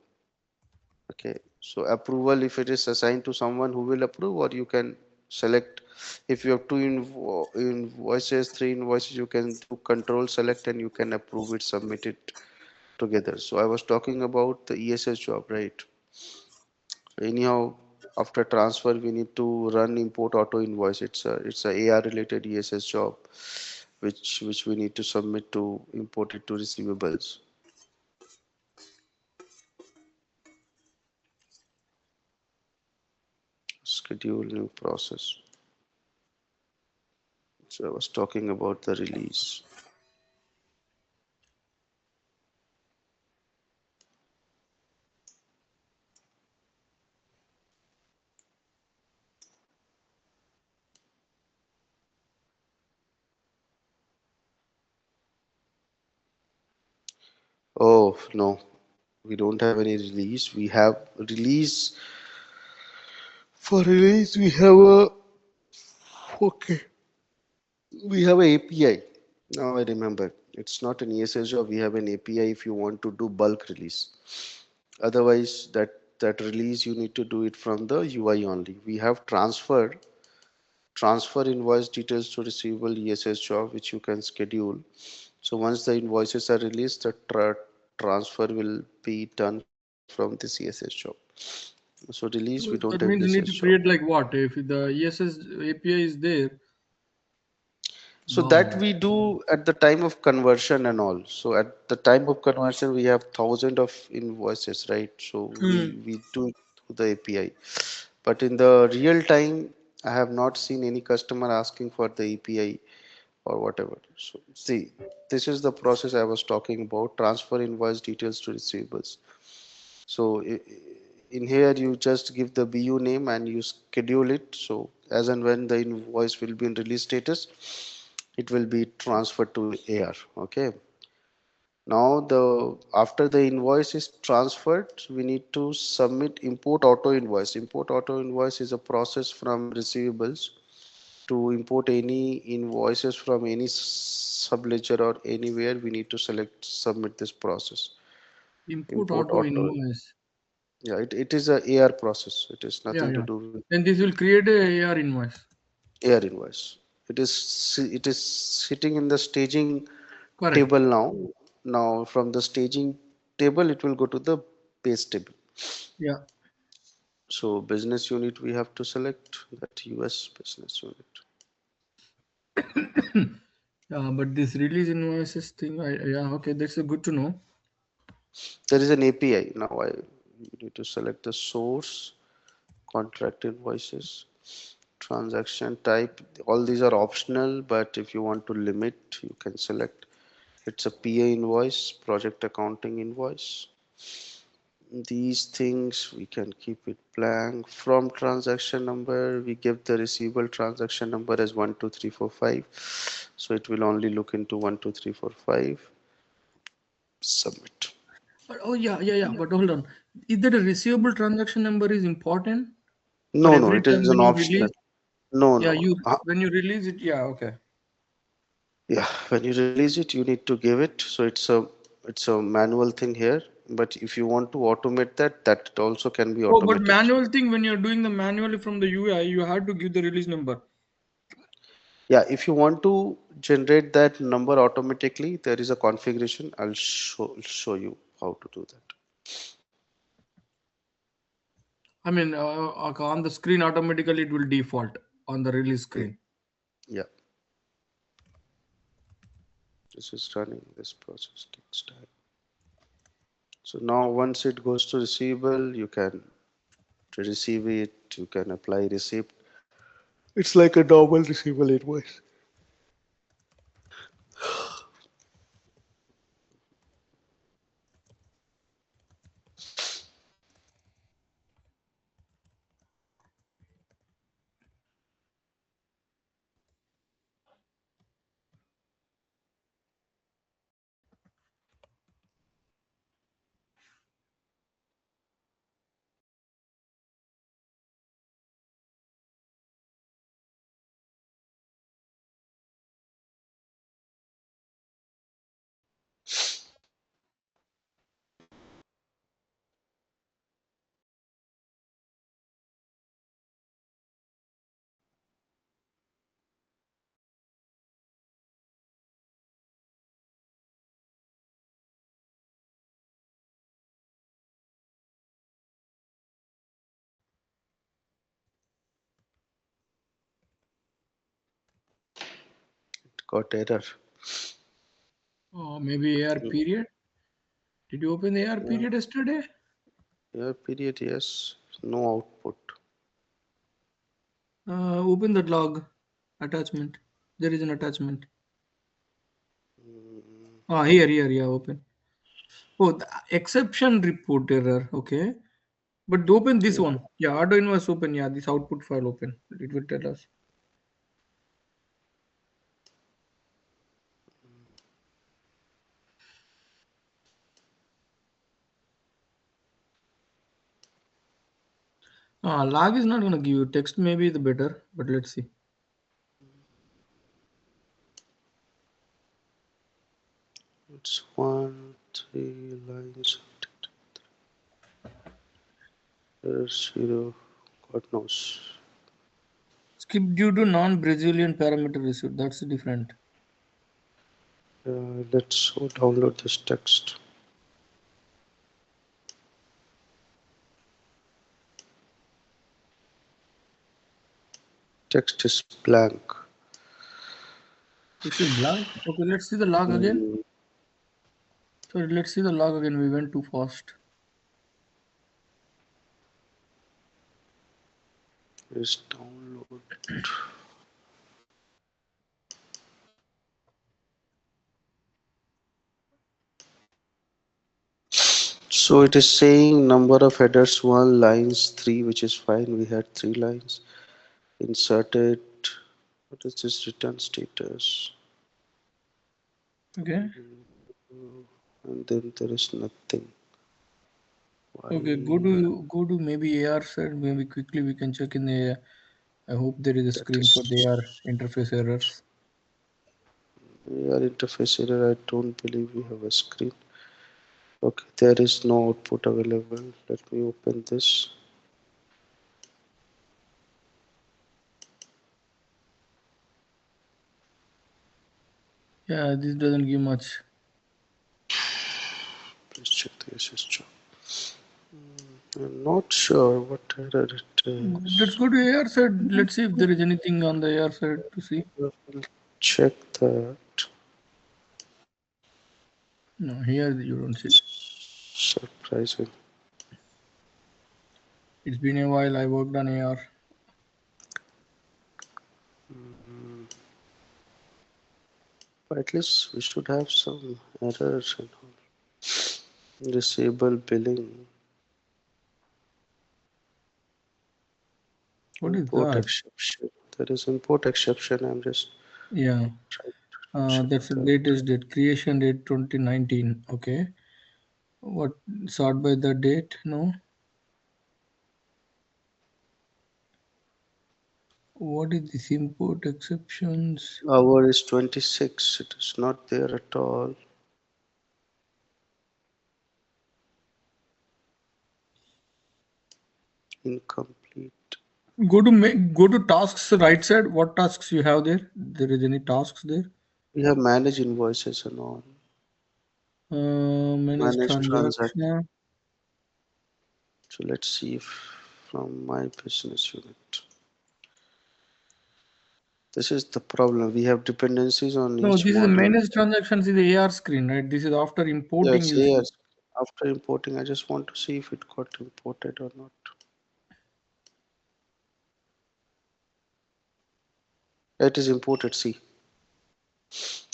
Okay. So approval, if it is assigned to someone who will approve, or you can select. If you have two invoices, three invoices, you can do control select and you can approve it, submit it together. So I was talking about the ESS job, right? Anyhow, after transfer, we need to run import auto invoice. It's a AR related ESS job, which we need to submit to import it to receivables. Schedule new process. So I was talking about the release. Oh no, we don't have any release. We have release. For release, we have a okay. We have a API. Now I remember. It's not an ESS job. We have an API if you want to do bulk release. Otherwise, that release you need to do it from the UI only. We have transfer invoice details to receivable ESS job which you can schedule. So once the invoices are released, the transfer will be done from this ESS job. So release, we don't So have that ESS means you need job. to create like what? If the ESS API is there, So that we do at the time of conversion and all. So at the time of conversion, we have thousands of invoices, right? So hmm. we do it through the API. But in the real time, I have not seen any customer asking for the API or whatever. So see, this is the process I was talking about, transfer invoice details to receivables. So in here, you just give the BU name and you schedule it. So as and when the invoice will be in release status, it will be transferred to AR. Okay. Now the after the invoice is transferred, we need to submit import auto invoice. Import auto invoice is a process from receivables to import any invoices from any subledger or anywhere. We need to select submit this process. Input Import auto auto. invoice. Yeah, it is a AR process. It is Yeah, nothing to yeah. do with Then this will create a AR invoice. AR invoice. It is sitting in the staging Correct. table now. Now from the staging table, it will go to the base table. Yeah. So business unit, we have to select that US business unit. Yeah, but this release invoices thing, yeah, okay, that's a good to know. There is an API. Now you need to select the source, contract invoices, transaction type. All these are optional, but if you want to limit, you can select. It's a PA invoice, project accounting invoice. These things we can keep it blank. From transaction number, we give the receivable transaction number as 12345. So it will only look into 12345. Submit. Oh, yeah, yeah, yeah. But hold on. Is that a receivable transaction number is important for No, no, every it is time an when you optional. release? No, Yeah, no. you when you release it, yeah, okay. Yeah, when you release it, you need to give it. So it's a manual thing here. But if you want to automate that, that also can be Oh, but automated. manual thing when you're doing the manually from the UI, you have to give the release number. Yeah, if you want to generate that number automatically, there is a configuration. I'll show you how to do that. I mean, okay, on the screen automatically it will default on the release Yeah, screen. yeah. This is running. This process takes time. So now once it goes to receivable, you can to receive it, you can apply receipt. It's like a normal receivable invoice. It got error. Maybe AR Mm, period. Did you open the AR yeah, period yesterday? yeah, period, yes. No output. Open that log attachment. There is an attachment. Mm, Here, open. Oh, the exception report error. Okay. But open this yeah, one. Yeah, Arduino was open. Yeah, this output file open. It will tell us. Log is not gonna give you text. Maybe the better, but let's see. it's one, three lines. There's zero. God knows. Skip due to non-Brazilian parameter received. That's different. Let's go download this text. Text is blank. This is blank. Okay, let's see the log again. Mm, Sorry, let's see the log again. We went too fast. is download. So it is saying number of headers 1, lines 3, which is fine. We had 3 lines. Inserted. What is this return status? Okay. And then there is nothing. Okay, Why go to maybe AR side. Maybe quickly we can check in the. I hope there is a that screen for the is AR interface errors. our interface error? I don't believe we have a screen. Okay, there is no output available. Let me open this. Yeah, this doesn't give much. Please check the SSH. I'm not sure what error it Let's is. go to AR side. Let's see if there is anything on the AR side to see. We'll check that. No, here you don't see. Surprising. It's been a while. I worked on AR. But at least we should have some errors and all. Disable billing. What is Import that? exception. There is import exception. I'm just Yeah, trying to check that's the that. latest date. Creation date 2019. Okay. What sort by the date? No. What is this import exceptions? Hour is 26. It is not there at all. Incomplete. Go to tasks right side. What tasks you have there? There is any tasks there? We have manage invoices and all. Manage Manage transaction. transaction. So let's see if from my business unit. This is the problem. We have dependencies on No, each this is a module. manage transactions in the AR screen, right? This is after importing. Yes, You see. yes. After importing, I just want to see if it got imported or not. It is imported. See,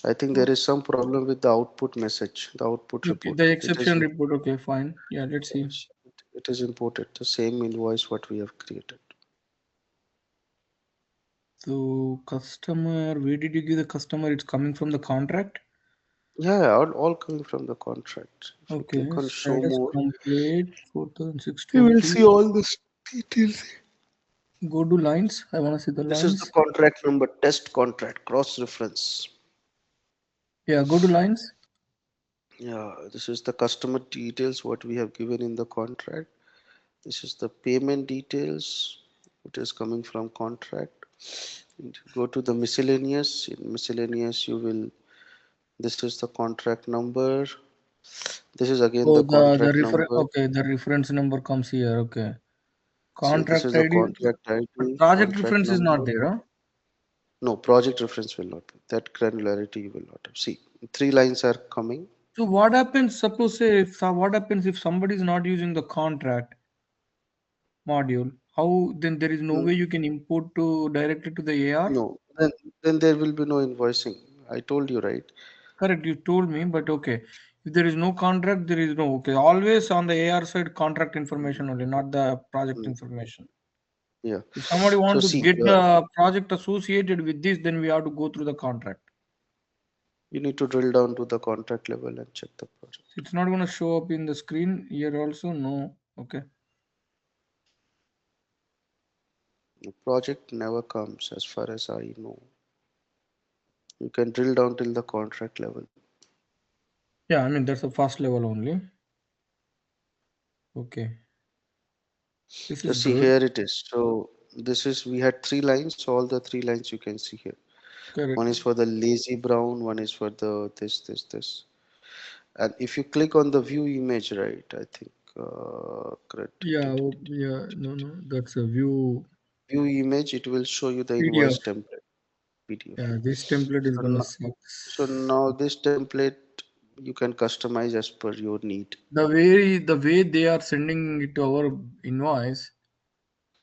I think there is some problem with the output message, the output Okay, report. the It is, exception report. Okay, fine. Yeah, let's see. yes, it is imported. The same invoice what we have created. So customer, where did you give the customer? It's coming from the contract. Yeah, all coming from the contract. If you click Okay, on show status more, complete you will 4620. see all the details. Go to lines. I want to see the This is the lines. contract number, test contract, cross reference. Yeah, go to lines. Yeah, this is the customer details what we have given in the contract. This is the payment details. It is coming from contract. And go to the miscellaneous. In miscellaneous, you will. This is the contract number. This is again Oh, the the contract refer. number. Okay, the reference number comes here. Okay, See, this contract is the ID, contract but ID, project contract reference is not number. there. Huh? No, project reference will not be. That granularity you will not have. See, three lines are coming. So what happens? Suppose say if what happens if somebody is not using the contract module? How then there is no Mm, way you can import to directly to the AR? no, then there will be no invoicing. I told you, right? Correct, you told me, but okay. If there is no contract, there is no okay. Always on the AR side, contract information only, not the project Mm, information. yeah. If somebody So want to see, get the project associated with this, then we have to go through the contract. you need to drill down to the contract level and check the project. It's not going to show up in the screen here also. No. Okay. The project never comes as far as I know. You can drill down till the contract level. Yeah, I mean that's the first level only. Okay. This is Just see, good. here it is. So this is, we had three lines. So all the three lines you can see here. One Correct. is for the lazy brown, one is for the this. And if you click on the view image, right, I think correct. Yeah. Yeah. No. No. That's a view View image, it will show you the PDF. invoice template PDF. Yeah. This template is So, gonna suck. so now this template you can customize as per your need. The way they are sending it to our invoice,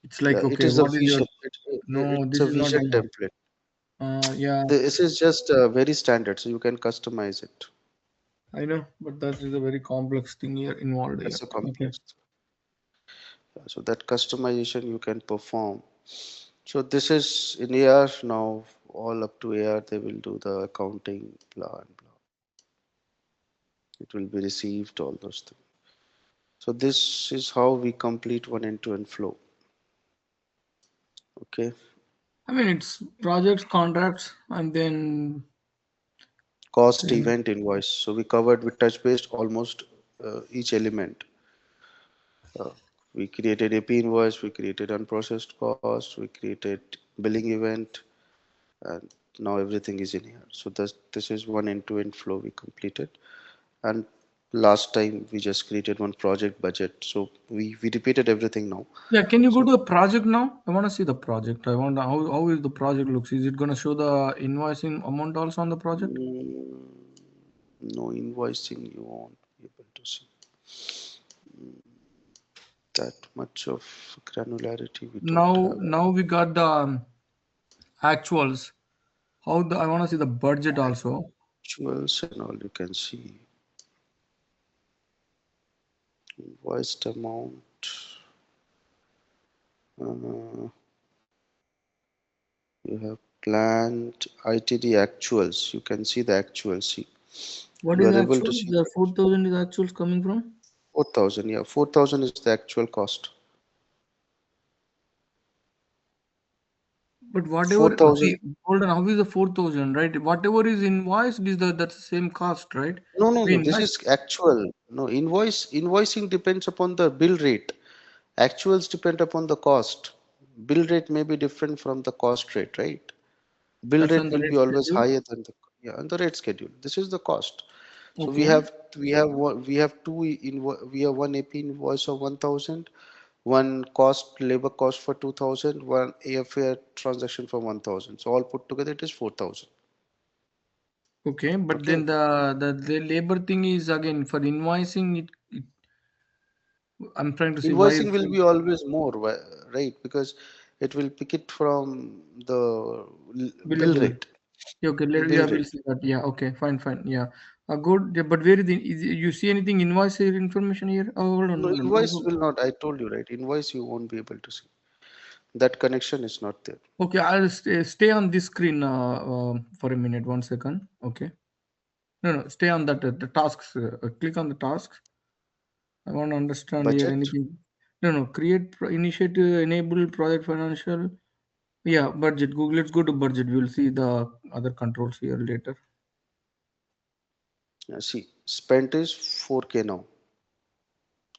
it's Yeah, like it okay, is a what is your vision. no? It's This a is not vision enough. template. Yeah, This is just very standard, so you can customize it. I know, but that is a very complex thing here involved here. That's a Okay. complex. So that customization you can perform. So this is in AR now. All up to AR, they will do the accounting, blah and blah. It will be received, all those things. So this is how we complete one end-to-end flow. Okay. I mean, it's projects, contracts, and then Cost, then event, invoice. So we covered, we touch based almost each element. Uh, we created AP invoice, we created unprocessed cost, we created billing event, and now everything is in here. So this is one end-to-end flow we completed. And last time we just created one project budget. So we repeated everything now. yeah. Can you go So to a project now? I want to see the project. I want how is the project looks. Is it gonna show the invoicing amount also on the project? mm, no invoicing you won't be able to see. That much of granularity we don't Now, have. now we got the actuals. How the I want to see the budget also. Actuals and all you can see. Invoiced amount. Uh, you have planned ITD actuals. You can see the actuals. See, What you is are able to actual? see The 4,000 is actuals coming from. 4,000. Yeah, 4,000 is the actual cost. But whatever, 4,000. see, hold on, how is the 4,000, right? Whatever is invoiced is that's the same cost, right? No, no, We no. This invoice. is actual. No, invoicing depends upon the bill rate. Actuals depend upon the cost. Bill rate may be different from the cost rate, right? Bill That's on rate the will rate be always schedule. higher than the, yeah, and the rate schedule. This is the cost. So we Okay. have we have we have one AP invoice of 1,000, one cost labor cost for 2,000, one airfare transaction for 1,000. So all put together it is 4,000. Okay. But Okay. then the labor thing is again for invoicing. I'm trying to see why. Invoicing will be always more, right? Because It will pick it from the bill Billable. rate. Yeah, okay, Bill yeah, we'll rate. see that. Yeah, okay, fine, fine. Yeah, good. Yeah, but where is you see anything invoice here information here? Oh, hold on, No, hold on. invoice will not. I told you, right? Invoice you won't be able to see. That connection is not there. Okay, I'll stay on this screen for a minute. 1 second. Okay. No, no, stay on that the tasks. Click on the tasks. I want to understand here Budget. anything. No, no. Create initiative, enable project financial. Yeah, budget. Google. Let's go to budget. We'll see the other controls here later. See, spent is 4K now.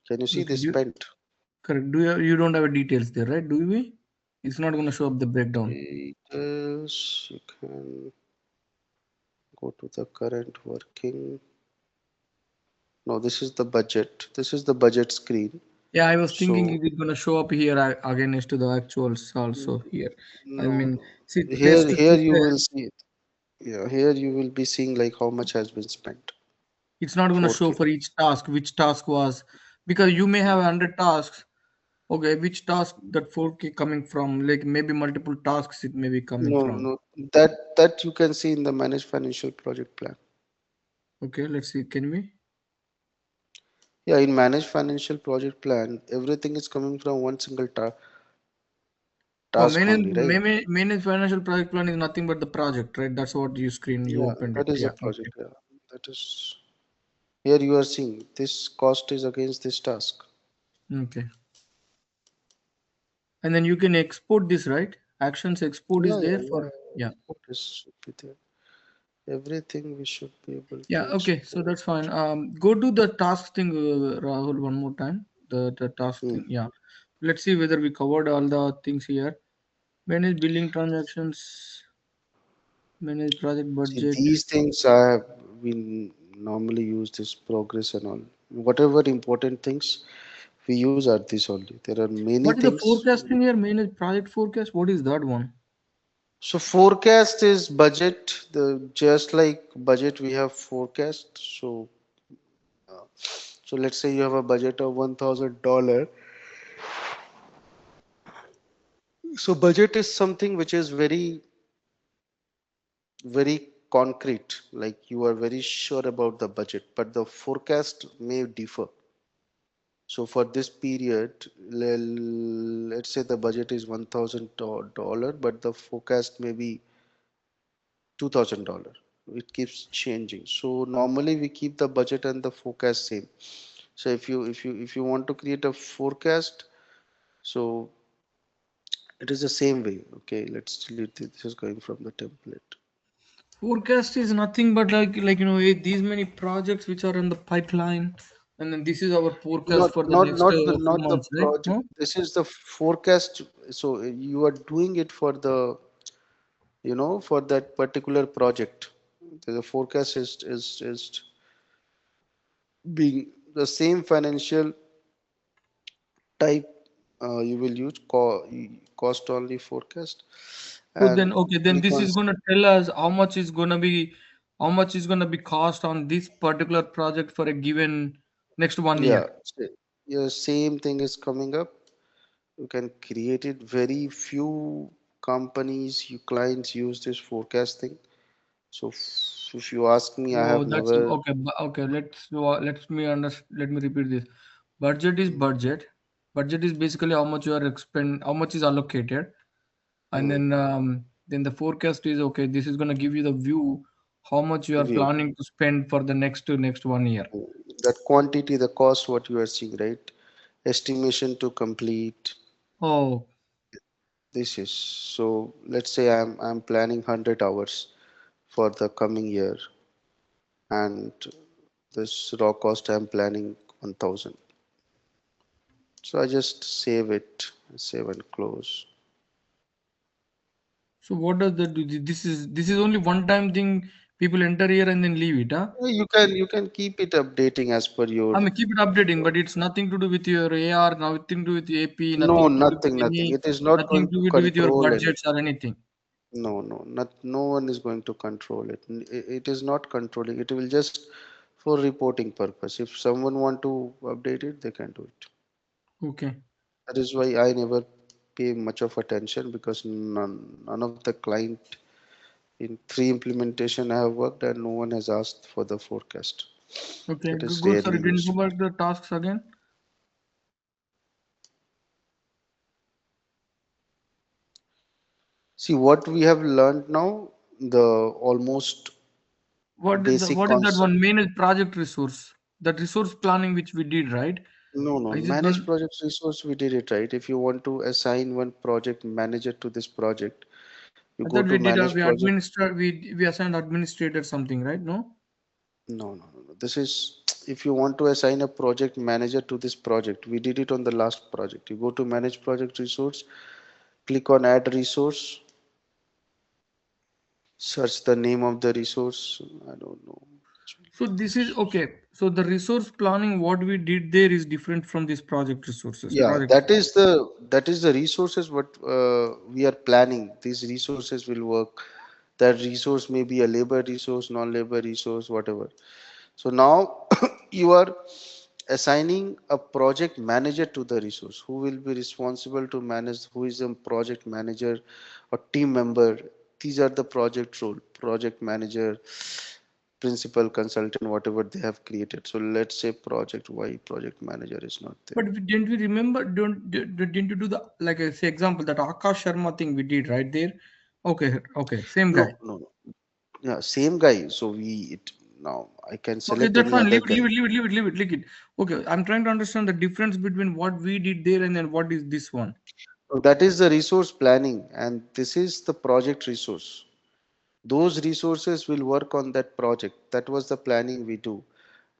Can you see Okay. this spent? Correct. You don't have details there, right? Do we? It's not going to show up the breakdown. Details. You can go to the current working. No, this is the budget. This is the budget screen. Yeah, I was thinking So is it going to show up here against the actuals also here. I no, mean, no. see, Here, to here face you will test, see it. Yeah, here you will be seeing like how much has been spent. it's not going to show 4K. for each task which task was because you may have 100 tasks. Okay, which task that 4K coming from? Like maybe multiple tasks it may be coming No, from. no. That you can see in the managed financial project plan. Okay, let's see. Can we? Yeah, in managed financial project plan, everything is coming from one single Oh, task only, right? manage financial project plan is nothing but the project, right? That's what you screen you Yeah, opened it. that is a Yeah. project. Okay. Yeah, that is here you are seeing this cost is against this task. Okay. And then you can export this, right? Actions export is Yeah, there yeah, yeah. for yeah. Export is should be there. Everything we should be able Yeah, to okay. So export. that's fine. Go to the task thing, Rahul, one more time. The task Hmm. thing. Yeah. Let's see whether we covered all the things here. Manage billing transactions, manage project See, budget. these things I have been normally use this progress and all. Whatever important things we use are this only. There are many What is the things. forecasting here? Manage project forecast. What is that one? So forecast is budget. The just like budget we have forecast. So let's say you have a budget of $1,000. So budget is something which is very concrete. Like you are very sure about the budget, but the forecast may differ. So for this period, let's say the budget is $1,000, but the forecast may be $2,000. It keeps changing. So normally we keep the budget and the forecast same. So if you want to create a forecast, so it is the same way. Okay, let's delete this. This is going from the template. Forecast is nothing but these many projects which are in the pipeline, and then this is our forecast Not for the not next not the few not the months, right? project. Huh? This is the forecast. So you are doing it for for that particular project. The forecast is being the same financial type. You will use cost only forecast So then, and okay, then click this on is gonna tell us how much is gonna be cost on this particular project for a given next 1 year. yeah. Your same thing is coming up. You can create it. Very few companies, you clients use this forecasting. So if you ask me, I Oh, have that's never. okay. Okay, let me repeat this. Budget is budget. Budget is basically how much you are expend, how much is allocated, and Hmm, then the forecast is okay. This is gonna give you the view how much you are view. planning to spend for the next 1 year. Hmm. That quantity, the cost, what you are seeing, right? Estimation to complete. Oh, This is so. Let's say I'm planning 100 hours for the coming year, and this raw cost I'm planning 1,000. So I just save it, save and close. so what does that do? This is only one time thing. People enter here and then leave it, huh? You can keep it updating as per your. I mean, keep it updating, but it's nothing to do with your AR, nothing to do with AP, No, nothing to do with nothing. any, It is not nothing going to to do with your control budgets anything. or anything. No, no, no one is going to control it. It is not controlling. It will just for reporting purpose. If someone want to update it, they can do it. Okay. That is why I never pay much of attention because none of the client in three implementation I have worked and no one has asked for the forecast. Okay, It is good. Sorry, rarely didn't used. go back the tasks again. See what we have learned now, the almost basic What is that concept. one? Manage project resource. That resource planning which we did, right? No, no, Is it manage one? project resource, we did it right. If you want to assign one project manager to this project, you I go thought to we did. manage We project. administer. We assigned administrator something, right? No. No, no, no, no. This is if you want to assign a project manager to this project, we did it on the last project. You go to manage project resource, click on add resource, search the name of the resource. I don't know. So this is okay. So the resource planning, what we did there is different from this project resources. Yeah, Project. that is the resources what we are planning. These resources will work. That resource may be a labor resource, non-labor resource, whatever. So now you are assigning a project manager to the resource who will be responsible to manage, who is a project manager or team member. These are the project role, project manager, principal consultant, whatever they have created. So let's say project Y, project manager is not there. Didn't we remember? Didn't you do the like say example that Akash Sharma thing we did right there? Okay, okay, same No, guy. no, no. Yeah, same guy. So now I can Okay, select that's any fine. other guy. Leave it. Okay, I'm trying to understand the difference between what we did there and then what is this one. So that is the resource planning, and this is the project resource. Those resources will work on that project. That was the planning we do.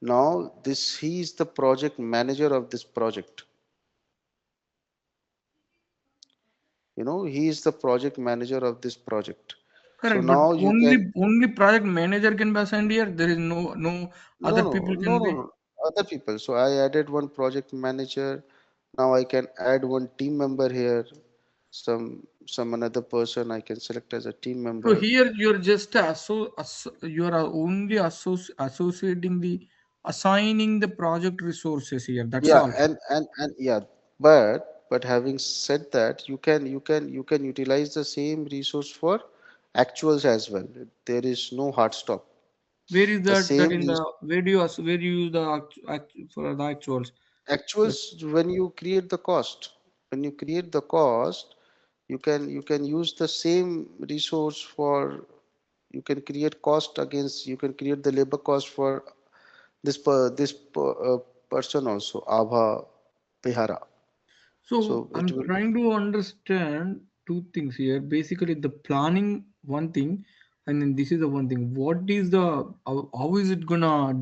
Now this he is the project manager of this project. He is the project manager of this project. So Correct, but now you can only project manager can be assigned here. There is no no other no people no can no be. no other people. So I added one project manager. Now I can add one team member here. Some another person I can select as a team So member. here you're just you are only associating the assigning the project resources here. That's Yeah, all. and yeah, but having said that, you can utilize the same resource for actuals as well. There is no hard stop. Where is The that same in the where you use the for the actuals? actuals That, when you create the cost. When you create the cost, you can use the same resource for you can create cost against you can create the labor cost for this person also Abha Behara. so So it I'm will. trying to understand two things here. Basically, the planning one thing, and then this is the one thing. What is the how is it gonna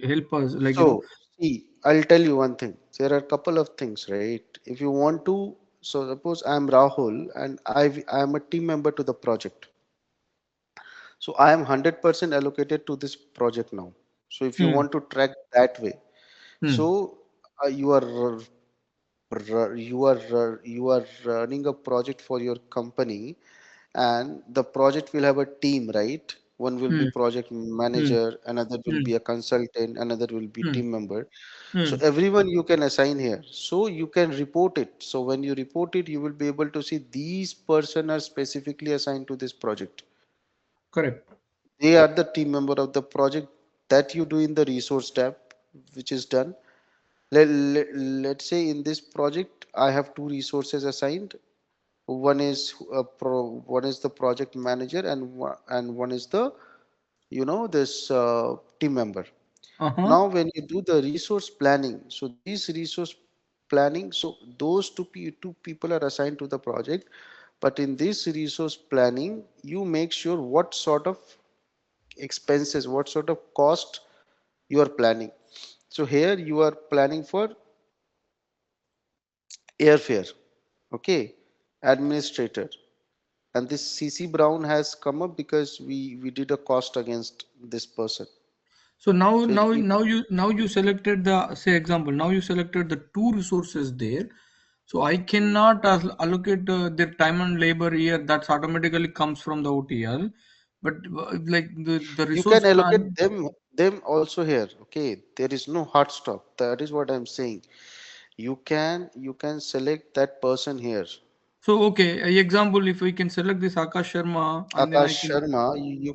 help us? Like So, see, I'll tell you one thing. There are a couple of things, right? If you want to, so suppose I'm Rahul and I am a team member to the project. So I am 100% allocated to this project now. So if you hmm, want to track that way, hmm, so you are running a project for your company, and the project will have a team, right? One will be hmm, project hmm, manager, another will hmm, be a consultant, another will be hmm, team member. So hmm. everyone you can assign here, so you can report it. So when you report it, you will be able to see these person are specifically assigned to this project. Correct. They are the team member of the project. That you do in the resource tab, which is done. Let's say in this project I have two resources assigned. One is the project manager, and one is the this team member. Uh huh. Now when you do the resource planning, so these resource planning, so those two people are assigned to the project, but in this resource planning you make sure what sort of expenses, what sort of cost you are planning. So here you are planning for airfare, okay, administrator, and this CC Brown has come up because we did a cost against this person. So So it now you selected the say example. Now you selected the two resources there. So I cannot allocate their time and labor here. That's automatically comes from the OTL. But like the you resource can allocate plan. them also here. Okay, there is no hard stop. That is what I'm saying. You can select that person here. So okay, example, if we can select this Akash Sharma, and then I Akash can, Sharma,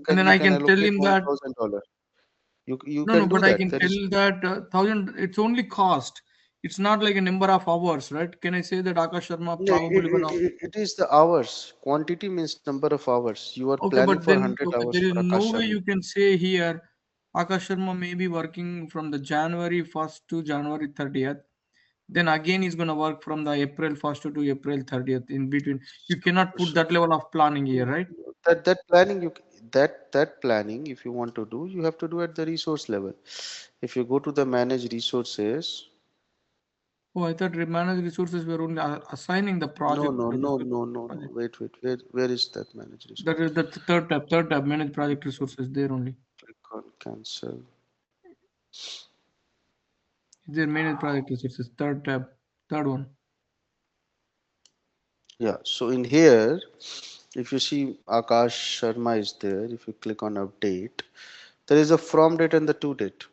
and then you I can can tell allocate him that $1,000. You no, no, can do but I that. can That is tell that thousand. It's only cost. It's not like a number of hours, right? Can I say that Akash Sharma no, probably gonna? it is the hours. Quantity means number of hours. You are Okay, planning but for then 100 okay, hours there is for no Akash way Sharma. you can say here Akash Sharma may be working from the January 1st to January 30th. Then again he's gonna work from the April 1st to April 30th. In between, you cannot put So, that level of planning here, right? that planning that planning, if you want to do, you have to do at the resource level. If you go to the manage resources, Oh, I thought managed resources were only assigning the no project, no the no resources no to no no project. wait, where is that manage That is resources? the third tab, manage project resources. There only. Click on cancel. There manage project resources. Third tab, third one. Yeah, so in here, if you see Akash Sharma is there, if you click on update, there is a from date and the to date.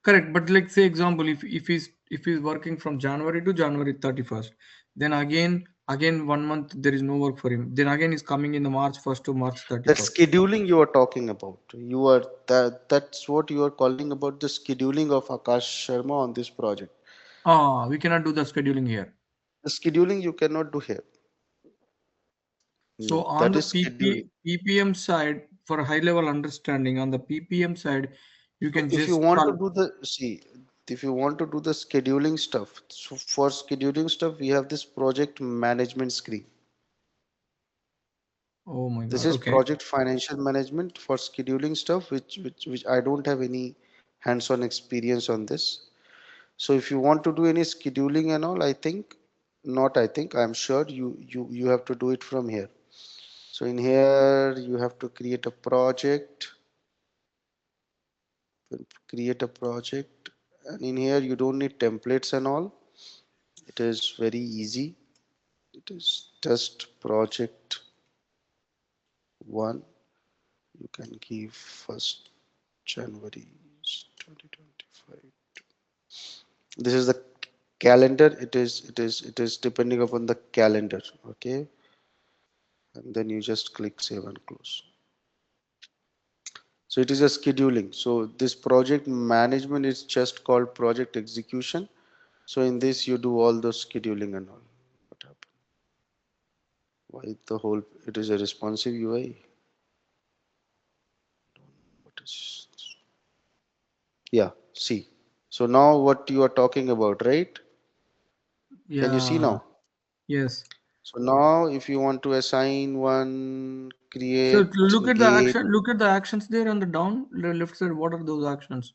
Correct, but like say example, if he's working from January to January 31st, then again 1 month there is no work for him. Then again he's coming in the March 1st to March That 31st. scheduling you are talking about, you are that's what you are calling about, the scheduling of Akash Sharma on this project. Ah, we cannot do the scheduling here. The scheduling you cannot do here. So No, on that the is scheduling. PPM side, for high level understanding, on the PPM side, you So can if you just want to call. do the see, if you want to do the scheduling stuff, so for scheduling stuff we have this project management screen. Oh my This God. is Okay. project financial management for scheduling stuff, which I don't have any hands-on experience on this. So if you want to do any scheduling and all, I think not. I think I'm sure you have to do it from here. So in here you have to create a project, and in here you don't need templates and all. It is very easy. It is just project one. You can give first January 2025. This is the calendar. It is depending upon the calendar. Okay, and then you just click save and close. So it is a scheduling. So this project management is just called project execution. So in this you do all the scheduling and all. What happened? Why the whole? It is a responsive UI. What is? Yeah. See. So now what you are talking about, right? Can you see Yeah. now? Yes. So now if you want to assign one, So create look at the gate, action. Look at the actions there on the down left side. What are those actions?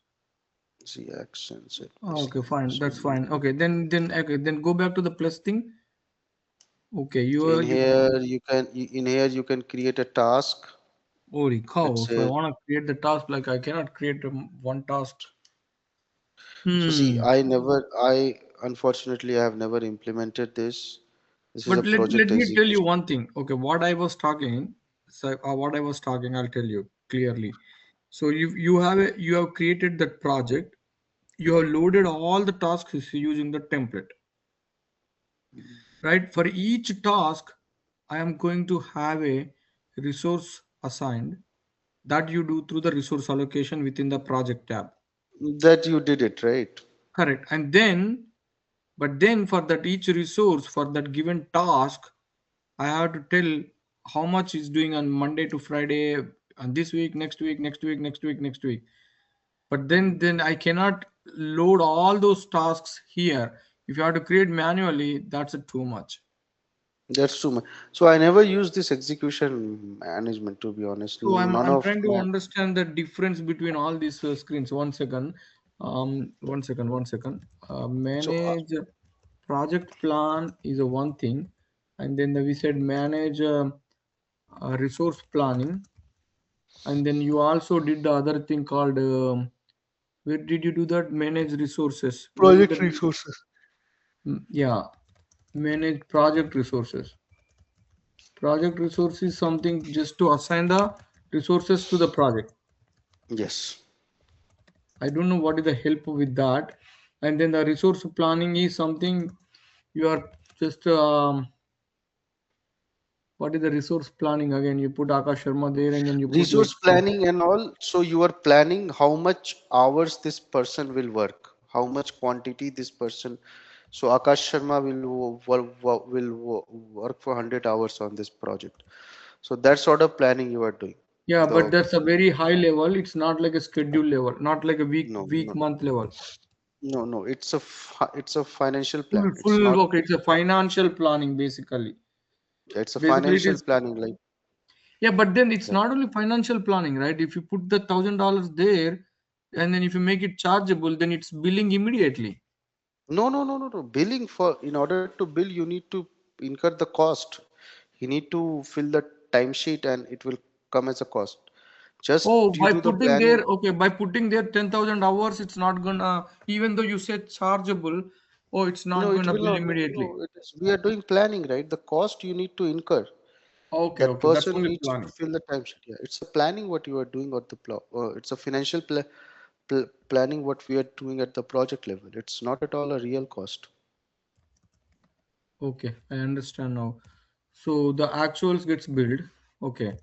see actions. Let me Okay, see. fine. So That's fine. Okay, then go back to the plus thing. Okay, in you here you can create a task. holy cow. Let's If I say. want to create the task, like I cannot create one task. So see, Hmm. I unfortunately I have never implemented this. This is a But let project me tell you execution. one thing. Okay, what I was talking, I'll tell you clearly. So you have created that project. You have loaded all the tasks using the template, right? For each task, I am going to have a resource assigned that you do through the resource allocation within the project tab. That you did it, right? Correct. But then for that each resource for that given task, I have to tell how much is doing on Monday to Friday, and this week, next week, next week, next week, next week. But then I cannot load all those tasks here. If you have to create manually, that's too much. That's too much. So I never use this execution management, to be honest. So I'm None I'm of trying to my. understand the difference between all these screens. 1 second. One second. 1 second. So Manage project plan is a one thing, and then we said manage resource planning, and then you also did the other thing called where did you do that? Manage resources. Where is project that? resources. Yeah, manage project resources. Project resource is something just to assign the resources to the project. Yes. I don't know what is the help with that. And then the resource planning is something you are just what is the resource planning? Again, you put Akash Sharma there, and then you put like Resource planning and all. So you are planning how much hours this person will work, how much quantity this person. So Akash Sharma will work for 100 hours on this project. So that sort of planning you are doing. yeah, but The that's a very high level. It's not like a schedule level, not like a no, week no, month level. no. It's a financial Full plan. It's full not. okay. It's a financial planning basically. It's a Basically, it financial is. planning. Like Yeah, but then it's yeah. not only financial planning, right? If you put the $1,000 there, and then if you make it chargeable, then it's billing immediately. No, no, no, no, no. Billing for in order to bill, you need to incur the cost. You need to fill the timesheet, and it will come as a cost. Just Oh, due by to the putting there, planning. okay, by putting there 10,000 hours, it's not gonna, even though you said chargeable, oh, it's No, not it gonna will bill not. immediately. No, it is. We are doing planning, right? The cost you need to incur. Okay, That okay, that's person only needs to planning. fill the timesheet. Yeah, it's a planning what you are doing at the it's a financial planning what we are doing at the project level. It's not at all a real cost. Okay, I understand now. So the actuals gets billed. Okay.